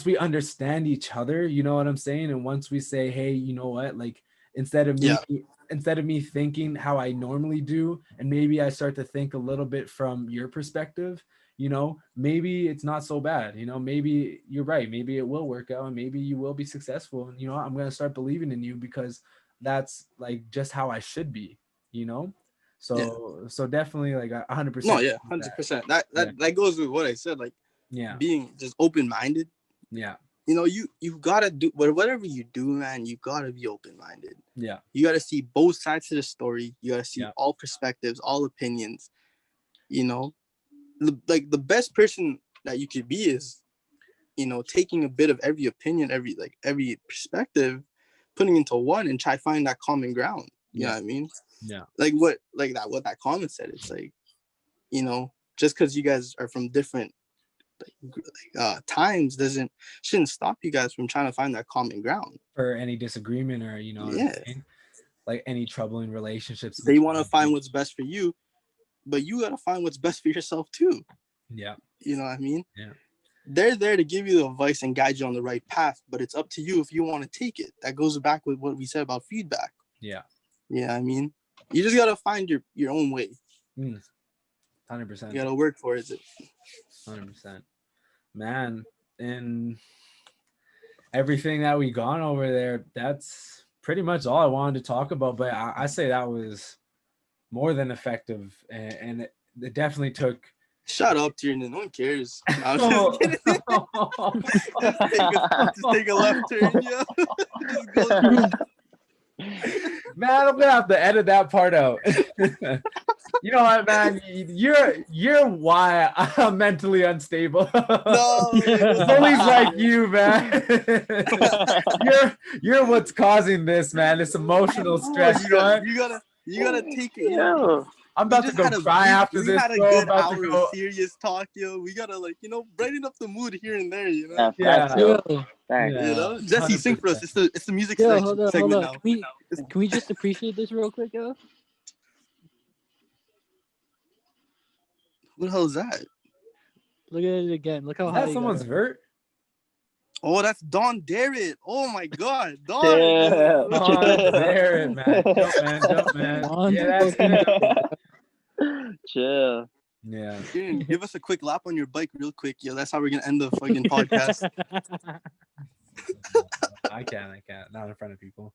we understand each other, you know what I'm saying? And once we say, hey, you know what, like instead of me Yeah. instead of me thinking how I normally do, and maybe I start to think a little bit from your perspective, you know, maybe it's not so bad, you know, maybe you're right, maybe it will work out and maybe you will be successful. And you know, I'm going to start believing in you because that's like just how I should be, you know? Yeah. So definitely like 100%. No, yeah, 100%. That goes with what I said, like Yeah. being just open-minded. Yeah. You know, you gotta do whatever you do, man. You gotta be open-minded. Yeah. You gotta see both sides of the story. You gotta see Yeah. all perspectives, all opinions. You know, like the best person that you could be is, you know, taking a bit of every opinion, every perspective, putting into one and try find that common ground. You know what I mean? Yeah. Like what that comment said. It's like, you know, just because you guys are from different times shouldn't stop you guys from trying to find that common ground. For any disagreement or, you know what I'm Yeah, saying? Like any trouble in relationships. they want to find what's best for you, but you got to find what's best for yourself too. Yeah. You know what I mean? Yeah. They're there to give you the advice and guide you on the right path, but it's up to you if you want to take it. That goes back with what we said about feedback. Yeah. Yeah, I mean, you just got to find your own way. 100%. You got to work for it. 100%. Man, and everything that we gone over there, that's pretty much all I wanted to talk about. But I say that was more than effective, and it definitely took. Shut up, Tiernan. No one cares. I'm Oh. just kidding. just take a left turn, yo. Just go. Man, I'm gonna have to edit that part out. You know what, man? You're why I'm mentally unstable. No, Bullies like you, man. you're what's causing this, man. This emotional stress. You know what? You gotta take it. You know, I'm about to go cry after we this, had a bro. good About to hour go. of serious talk, yo. We gotta brighten up the mood here and there, you know. Yeah, Yeah. yo. Yeah. You know, Jesse, sing for us. 100%. It's the music Yo, hold on. segment now. Can we just appreciate this real quick, yo? Who the hell is that? Look at it again. Look how Is high that you someone's got. vert? Oh, that's Don Darrett. Oh my God, Don. Yeah. Oh, there it, man. Jump, man. Don Yeah, that's fucking- him. Chill. Yeah. Dude, give us a quick lap on your bike real quick, yo. That's how we're gonna end the fucking podcast. I can't. Not in front of people.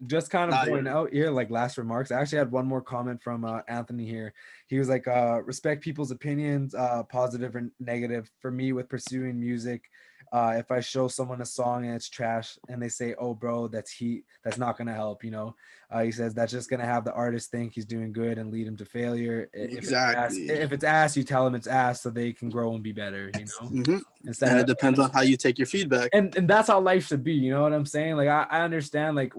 Just kind of Nah, going yeah. out here, like last remarks. I actually had one more comment from Anthony here. He was like, respect people's opinions, positive or negative. For me, with pursuing music, if I show someone a song and it's trash and they say, oh, bro, that's heat, that's not going to help, you know? He says that's just going to have the artist think he's doing good and lead him to failure. Exactly. If it's ass, you tell them it's ass so they can grow and be better, you know? Mm-hmm. Instead And of, it depends on how you take your feedback. and that's how life should be, you know what I'm saying? Like I understand like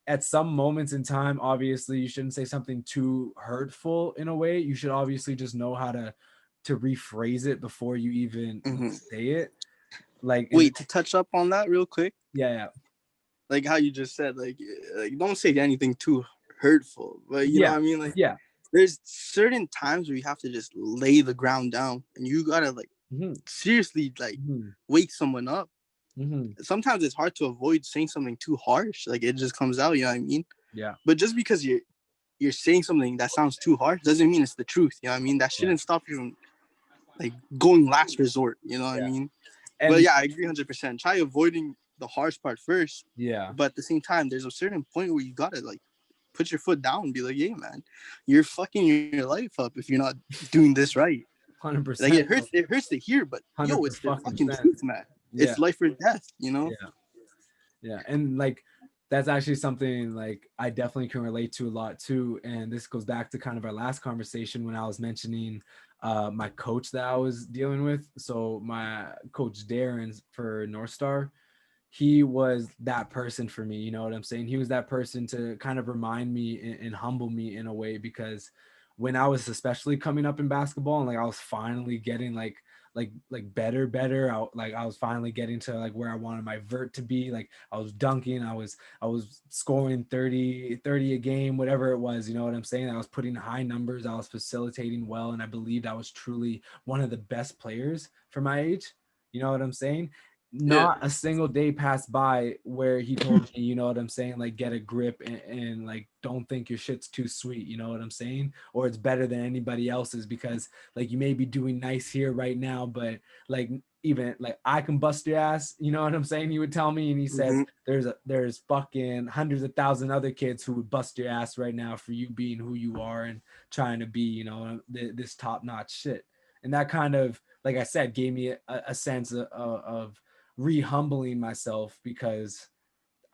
at some moments in time, obviously you shouldn't say something too hurtful in a way. You should obviously just know how to rephrase it before you even say it. Like wait, to touch up on that real quick. Yeah. Like how you just said, like don't say anything too hurtful. But you know what I mean? Like there's certain times where you have to just lay the ground down and you gotta seriously wake someone up. Sometimes it's hard to avoid saying something too harsh. Like it just comes out, you know what I mean? Yeah. But just because you're saying something that sounds too harsh doesn't mean it's the truth. You know what I mean? That shouldn't stop you from like going last resort. You know what I mean? But yeah, I agree 100%. Try avoiding the harsh part first. Yeah. But at the same time, there's a certain point where you gotta like put your foot down and be like, "Hey, man, you're fucking your life up if you're not doing this right." 100%. Like it hurts to hear, but yo, it's the fucking truth, man. It's life or death, you know. Yeah. And like that's actually something like I definitely can relate to a lot too. And this goes back to kind of our last conversation when I was mentioning my coach that I was dealing with. So my coach Darren for North Star, he was that person for me. You know what I'm saying? He was that person to kind of remind me and humble me in a way, because when I was especially coming up in basketball and like I was finally getting like better, I was finally getting to like where I wanted my vert to be. Like I was dunking, I was scoring 30 a game, whatever it was, you know what I'm saying? I was putting high numbers, I was facilitating well, and I believed I was truly one of the best players for my age. You know what I'm saying? Yeah. Not a single day passed by where he told me, you know what I'm saying, like get a grip and like don't think your shit's too sweet, you know what I'm saying, or it's better than anybody else's, because like you may be doing nice here right now, but like even like I can bust your ass, you know what I'm saying, he would tell me. And he says there's fucking hundreds of thousand other kids who would bust your ass right now for you being who you are and trying to be, you know, this top-notch shit. And that kind of, like I said, gave me a sense of re-humbling myself, because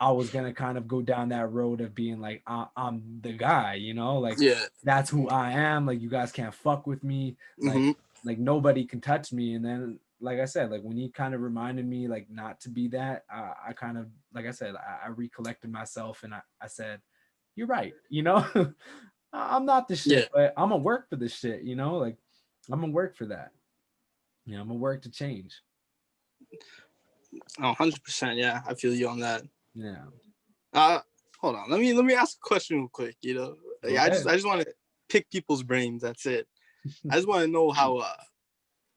I was gonna kind of go down that road of being like I'm the guy, you know, like Yeah. that's who I am. Like you guys can't fuck with me, like nobody can touch me. And then, like I said, like when he kind of reminded me like not to be that, I kind of, like I said, I recollected myself, and I said, you're right, you know. I'm not the Yeah. shit, but I'm gonna work for this shit, you know, like I'm gonna work for that. You know, I'm gonna work to change. Oh, 100%. Yeah, I feel you on that. Yeah. Hold on. Let me ask a question real quick. You know, like, I just want to pick people's brains. That's it. I just want to know how,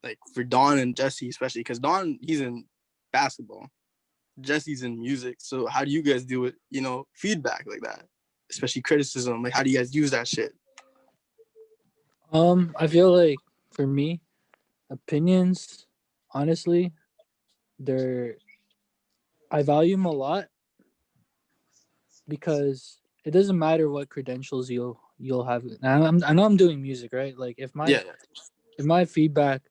like for Don and Jesse, especially because Don, he's in basketball, Jesse's in music. So how do you guys deal with, you know, feedback like that, especially criticism? Like, how do you guys use that shit? I feel like for me, opinions, honestly, they're I value them a lot, because it doesn't matter what credentials you'll have. I know I'm doing music, right? Like Yeah. if my feedback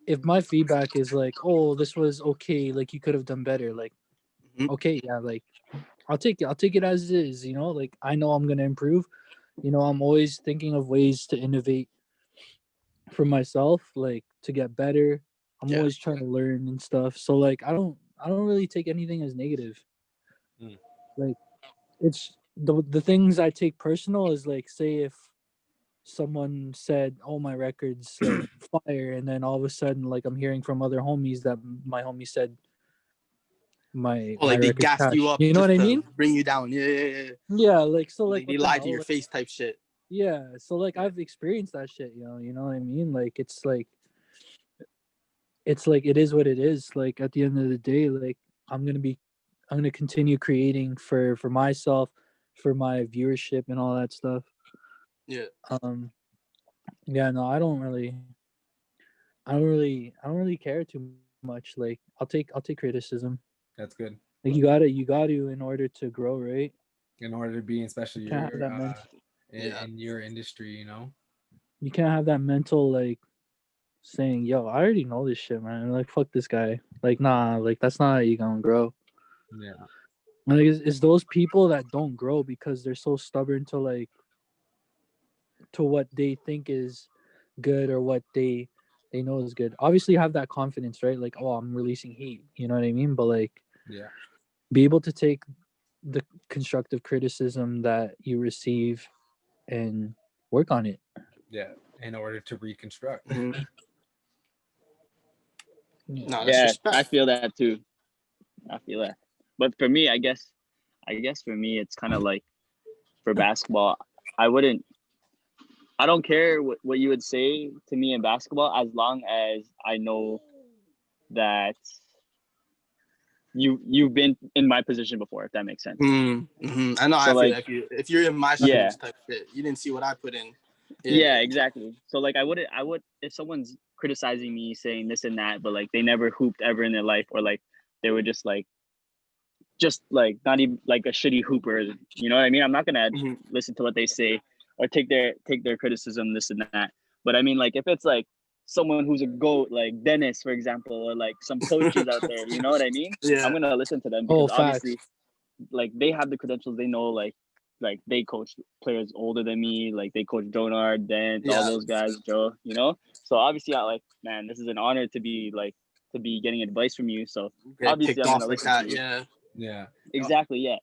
if my feedback is like, oh, this was okay, like you could have done better, like okay, yeah, like I'll take it as it is, you know, like I know I'm gonna improve. You know, I'm always thinking of ways to innovate for myself, like to get better. I'm Yeah. always trying to learn and stuff. So like I don't really take anything as negative. Mm. Like it's the things I take personal is like, say if someone said, "Oh, my record's like fire," and then all of a sudden, like I'm hearing from other homies that my homie said Or my like they record's gassed you trash. up You know what just I to mean? bring you down. Yeah. Yeah, like so, like They what the lied to hell? your Like, face type shit. yeah, so like I've experienced that shit. You know what I mean? Like it's like it is what it is. Like at the end of the day, like I'm gonna continue creating for myself, for my viewership and all that stuff. Yeah. Um, yeah, no, I don't really care too much. Like I'll take criticism. That's good. Like you gotta in order to grow, right? In order to be, especially You can't have your that mental. Yeah. in your industry, you know. You can't have that mental like saying, "Yo, I already know this shit, man. Like fuck this guy." Like nah, like that's not how you gonna grow. Yeah. Like it's those people that don't grow because they're so stubborn to like to what they think is good or what they know is good. Obviously, you have that confidence, right? Like, oh, I'm releasing heat. You know what I mean? But like, Yeah. be able to take the constructive criticism that you receive and work on it. Yeah. In order to reconstruct. Yeah. No, that's Yeah, I respect. feel that too. I feel that. But for me, I guess for me, it's kind of like for basketball, I wouldn't, I don't care what you would say to me in basketball as long as I know that you've been in my position before, if that makes sense. I know. So I feel like, like if you're in my yeah, shoes type shit, you didn't see what I put in. yeah, exactly. So like, I would, if someone's criticizing me saying this and that, but like they never hooped ever in their life, or like they were just like not even like a shitty hooper, you know what I mean? I'm not gonna listen to what they say or take their criticism, this and that. But I mean, like if it's like someone who's a goat, like Dennis, for example, or like some coaches out there, you know what I mean? I'm Yeah. gonna listen to them Oh, because facts. obviously like they have the credentials. They know like they coach players older than me. Like they coach Jonard, Dent, all those guys, Joe. You know, so obviously I like, man, this is an honor to be getting advice from you. So obviously I'm gonna listen to you. Yeah. Exactly. Yeah.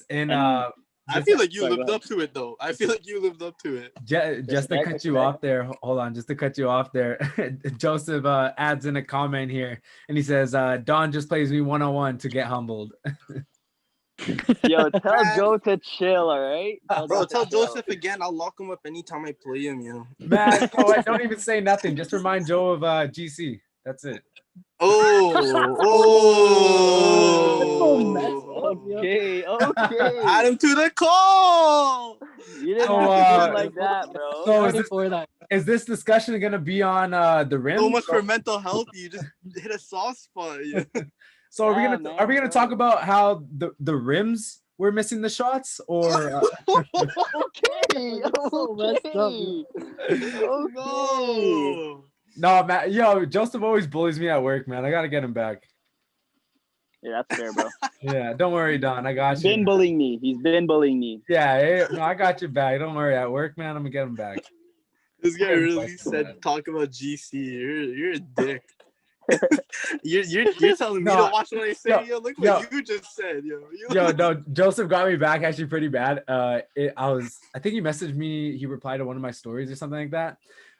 And I feel like you lived up to it, though. I feel like you lived up to it. Just to cut you off there, hold on. Just to cut you off there, Joseph adds in a comment here, and he says, "Don just plays me 101 to get humbled." Yo, tell Joe to chill, all right? Bro, tell Joseph again. I'll lock him up anytime I play him, yo. Man, don't even say nothing. Just remind Joe of GC. That's it. Okay. Add him to the call. You didn't have to do it like that, bro. So is this discussion gonna be on the rim? So much for mental health. You just hit a soft spot. Yeah. So are we gonna talk about how the rims were missing the shots, or? Okay. No, man. Yo, Joseph always bullies me at work, man. I gotta get him back. Yeah, that's fair, bro. Yeah, don't worry, Don. I got He's you. been bullying me. He's been bullying me. Yeah, no, I got you back. Don't worry. At work, man, I'm gonna get him back. This guy really said talk about GC. You're a dick. you're telling me to watch what I say. Yo, look what you just said. No, Joseph got me back actually pretty bad. I think he messaged me. He replied to one of my stories or something like that.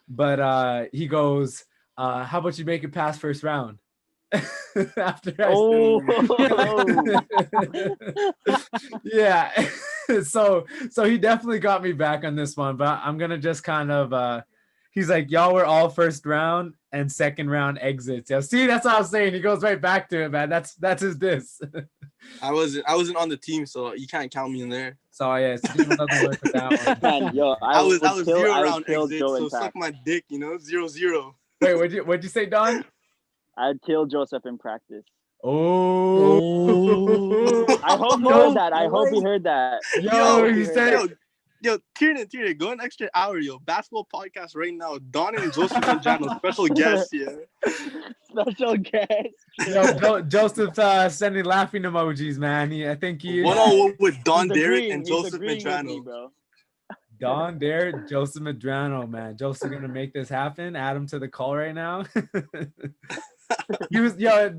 But he goes, "How about you make it past first round?" After yeah. So he definitely got me back on this one, but I'm gonna just kind of he's like, y'all were all first round and second round exits. Yeah, see, that's what I was saying. He goes right back to it, man. That's his diss. I wasn't on the team, so you can't count me in there. So yeah, so doesn't work with that one. Man, yo, I was 0 round exit, so suck my dick, 0-0. Wait, what'd you say, Don? I'd kill Joseph in practice. Oh. I hope he heard that. I hope he heard that. Yo, he said. Yo, Tiernan, go an extra hour, yo. Basketball podcast right now. Don and Joseph Medrano, special guest, yeah. Special guest. Yo, Joseph sending laughing emojis, man. I think he is. 1-on-1 with Don Derrick and Joseph Medrano. Bro. Don Derrick, Joseph Medrano, man. Joseph gonna make this happen. Add him to the call right now. He was like,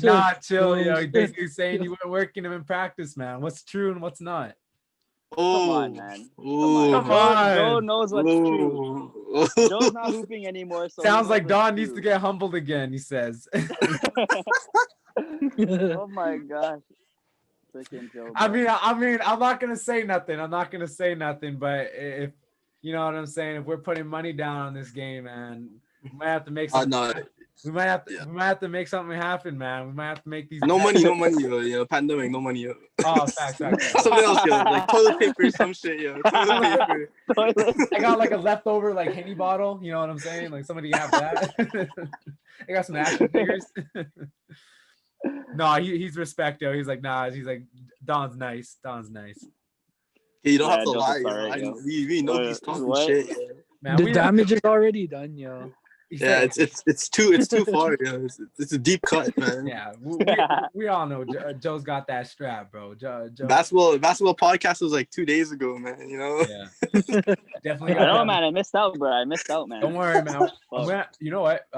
nah, chill, yo. He's basically saying you weren't working him in practice, man. What's true and what's not? Come on, man. Come on. Joe knows what's true. Joe's not hooping anymore. So sounds like Don needs to get humbled again, he says. Oh my gosh. Freaking Joe, I mean, I'm not gonna say nothing. But if you know what I'm saying, if we're putting money down on this game, man, we might have to make something. We might have to make something happen, man. We might have to make these. No money, yo. Pandemic, no money, yo. Oh, facts. Something else, yo. Like toilet paper, some shit, yo. Toilet paper. I got like a leftover like Henny bottle. You know what I'm saying? Like somebody have that. I got some action figures. No, he's respect, yo. He's like, nah. He's like, Don's nice. Yeah, you don't have to lie. Sorry, we know he's talking shit. Yo. Man, the damage is already done, yo. Yeah, it's too far. Yeah, it's a deep cut, man. Yeah, we all know Joe's got that strap, bro. Joe. Basketball podcast was like 2 days ago, man. You know. Yeah, definitely. I know, man. I missed out, bro. Man. Don't worry, man. You know what?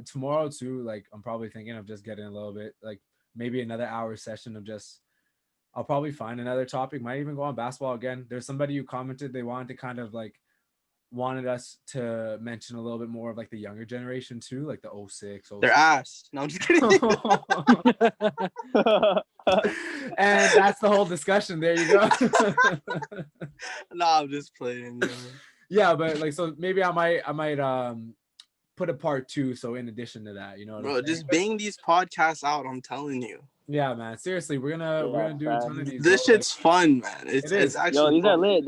Tomorrow too. Like, I'm probably thinking of just getting a little bit, like maybe another hour session of just. I'll probably find another topic. Might even go on basketball again. There's somebody who commented they wanted to kind of like. Wanted us to mention a little bit more of like the younger generation too, like the 06. Their ass. No, I'm just kidding. And that's the whole discussion. There you go. Nah, I'm just playing. Yeah, but like, so maybe I might put a part 2. So in addition to that, you know, bro, just bang these podcasts out. I'm telling you. Yeah, man. Seriously, we're gonna do a ton of these. This shit's fun, man. It's actually. These are lit.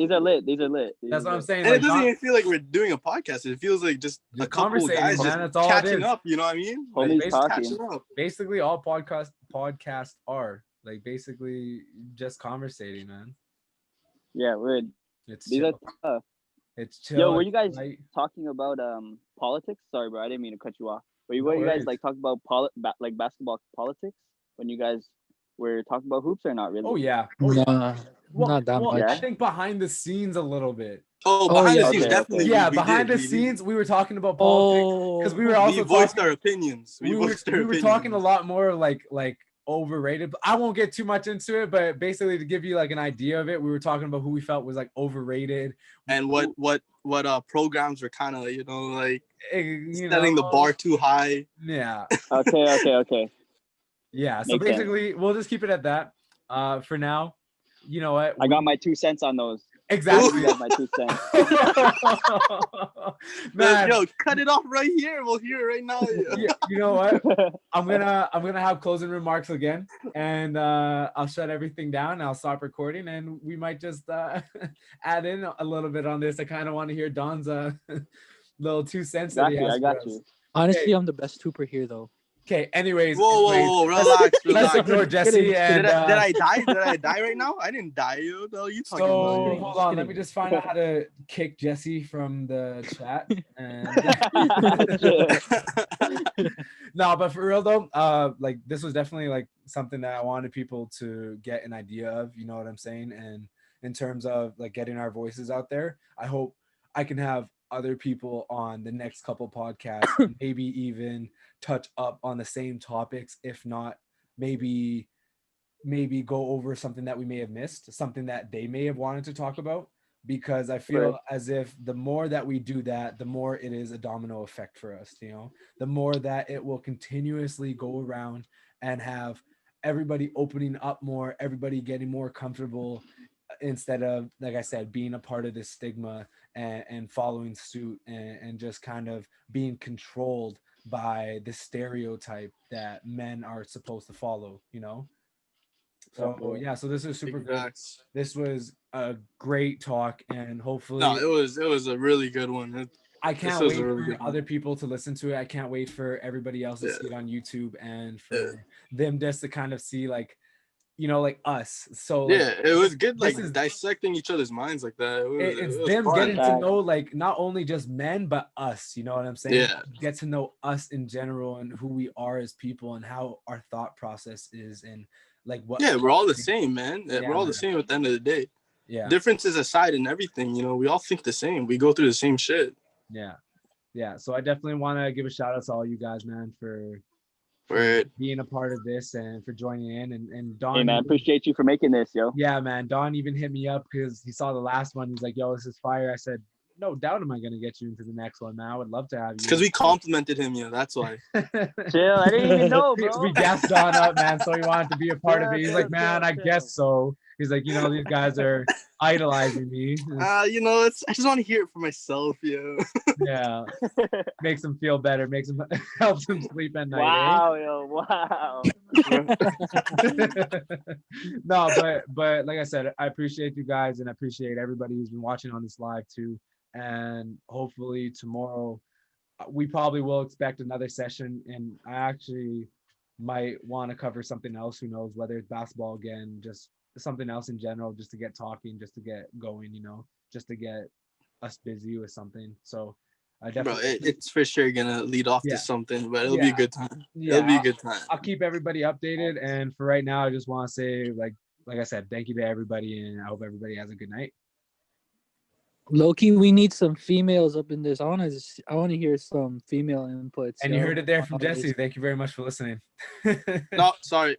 That's what I'm saying. And like, it doesn't even feel like we're doing a podcast. It feels like just a couple of guys man. That's all catching up. You know what I mean? Like, catching up. Basically, all podcasts are like basically just conversating, man. Yeah, weird. It's these chill. are tough. It's chill. Yo, were you guys talking about politics? Sorry, bro. I didn't mean to cut you off. Were you guys like talking about like basketball politics when you guys we're talking about hoops or not really? Oh yeah. Oh yeah. Nah, Well, not that well, much. I think behind the scenes a little bit. Oh, Oh, behind yeah. the scenes, Okay, definitely. Yeah, we behind did, the we did. scenes, we were talking about politics because we were Oh, We also voiced talking. our opinions. We voiced our We were opinions. talking a lot more like overrated. But I won't get too much into it, but basically to give you like an idea of it, we were talking about who we felt was like overrated And what programs were kind of, you know, like you setting the know. bar too high. Yeah. Okay. Yeah. So Makes sense. basically, we'll just keep it at that. For now, you know what? I got my 2 cents on those. Exactly. You got my 2 cents. Man, Yo, cut it off right here. We'll hear it right now. you know what? I'm gonna have closing remarks again, and I'll shut everything down. I'll stop recording, and we might just add in a little bit on this. I kind of want to hear Don's little 2 cents that he has I got for us. you. honestly, Okay. I'm the best hooper here, though. Okay. Anyways, Whoa, relax, let's relax. ignore Jesse. Did And I die? Did I die right now? I didn't die. Yo, no, you talking so about? kidding, hold just on. Let kidding. me just find out how to kick Jesse from the chat. And no, but for real though, like this was definitely like something that I wanted people to get an idea of, you know what I'm saying? And in terms of like getting our voices out there, I hope I can have other people on the next couple podcasts, and maybe even touch up on the same topics, if not maybe go over something that we may have missed, something that they may have wanted to talk about, because I feel Right. as if the more that we do that, the more it is a domino effect for us, you know, the more that it will continuously go around and have everybody opening up more, everybody getting more comfortable, instead of, like I said, being a part of this stigma and following suit and just kind of being controlled by the stereotype that men are supposed to follow, you know? So Definitely. yeah, so this is super good. Facts. This was a great talk, and No, hopefully it was a really good one. I This can't was wait a really for good one. other people to listen to it. I can't wait for everybody else to Yeah. see it on YouTube, and for Yeah. them just to kind of see, like, you know, like us. So like, Yeah, it was good, like this is dissecting each other's minds like that. it's It was them fun. getting to Facts. know, like, not only just men but us, you know what I'm saying? Yeah. Get to know us in general and who we are as people and how our thought process is, and like what Yeah, we're all the same, man. Yeah, We're all man. the same at the end of the day. Yeah. Differences aside and everything, you know, we all think the same. We go through the same shit. Yeah, so I definitely want to give a shout out to all you guys, man, for Right. being a part of this and for joining in. And Don, Hey man, appreciate you for making this, yo. yeah, man, Don even hit me up because he saw the last one. He's like, yo, this is fire. I said, no doubt am I gonna get you into the next one, man. I would love to have you. Because we complimented him, you know, that's why. Chill, I didn't even know, bro. We gassed Don up, man, so he wanted to be a part of it. He's Chill, like, man, I chill. guess so. He's like, you know, these guys are idolizing me. You know, I just want to hear it for myself, yo. Yeah, makes him feel better, makes him helps him sleep at night. Wow, yo, wow. No, but like I said, I appreciate you guys, and I appreciate everybody who's been watching on this live too. And hopefully tomorrow, we probably will expect another session, and I actually might want to cover something else. Who knows, whether it's basketball again, just something else in general, just to get talking, just to get going, you know, just to get us busy with something. So I Bro, definitely, it's for sure gonna lead off Yeah. to something, but it'll be a Yeah. good time. Yeah, It'll be a good time. I'll keep everybody updated. And for right now, I just want to say, like I said, thank you to everybody, and I hope everybody has a good night. Loki, we need some females up in this. I want to hear some female inputs. And you yo. heard it there from Always. Jesse. Thank you very much for listening. No, sorry.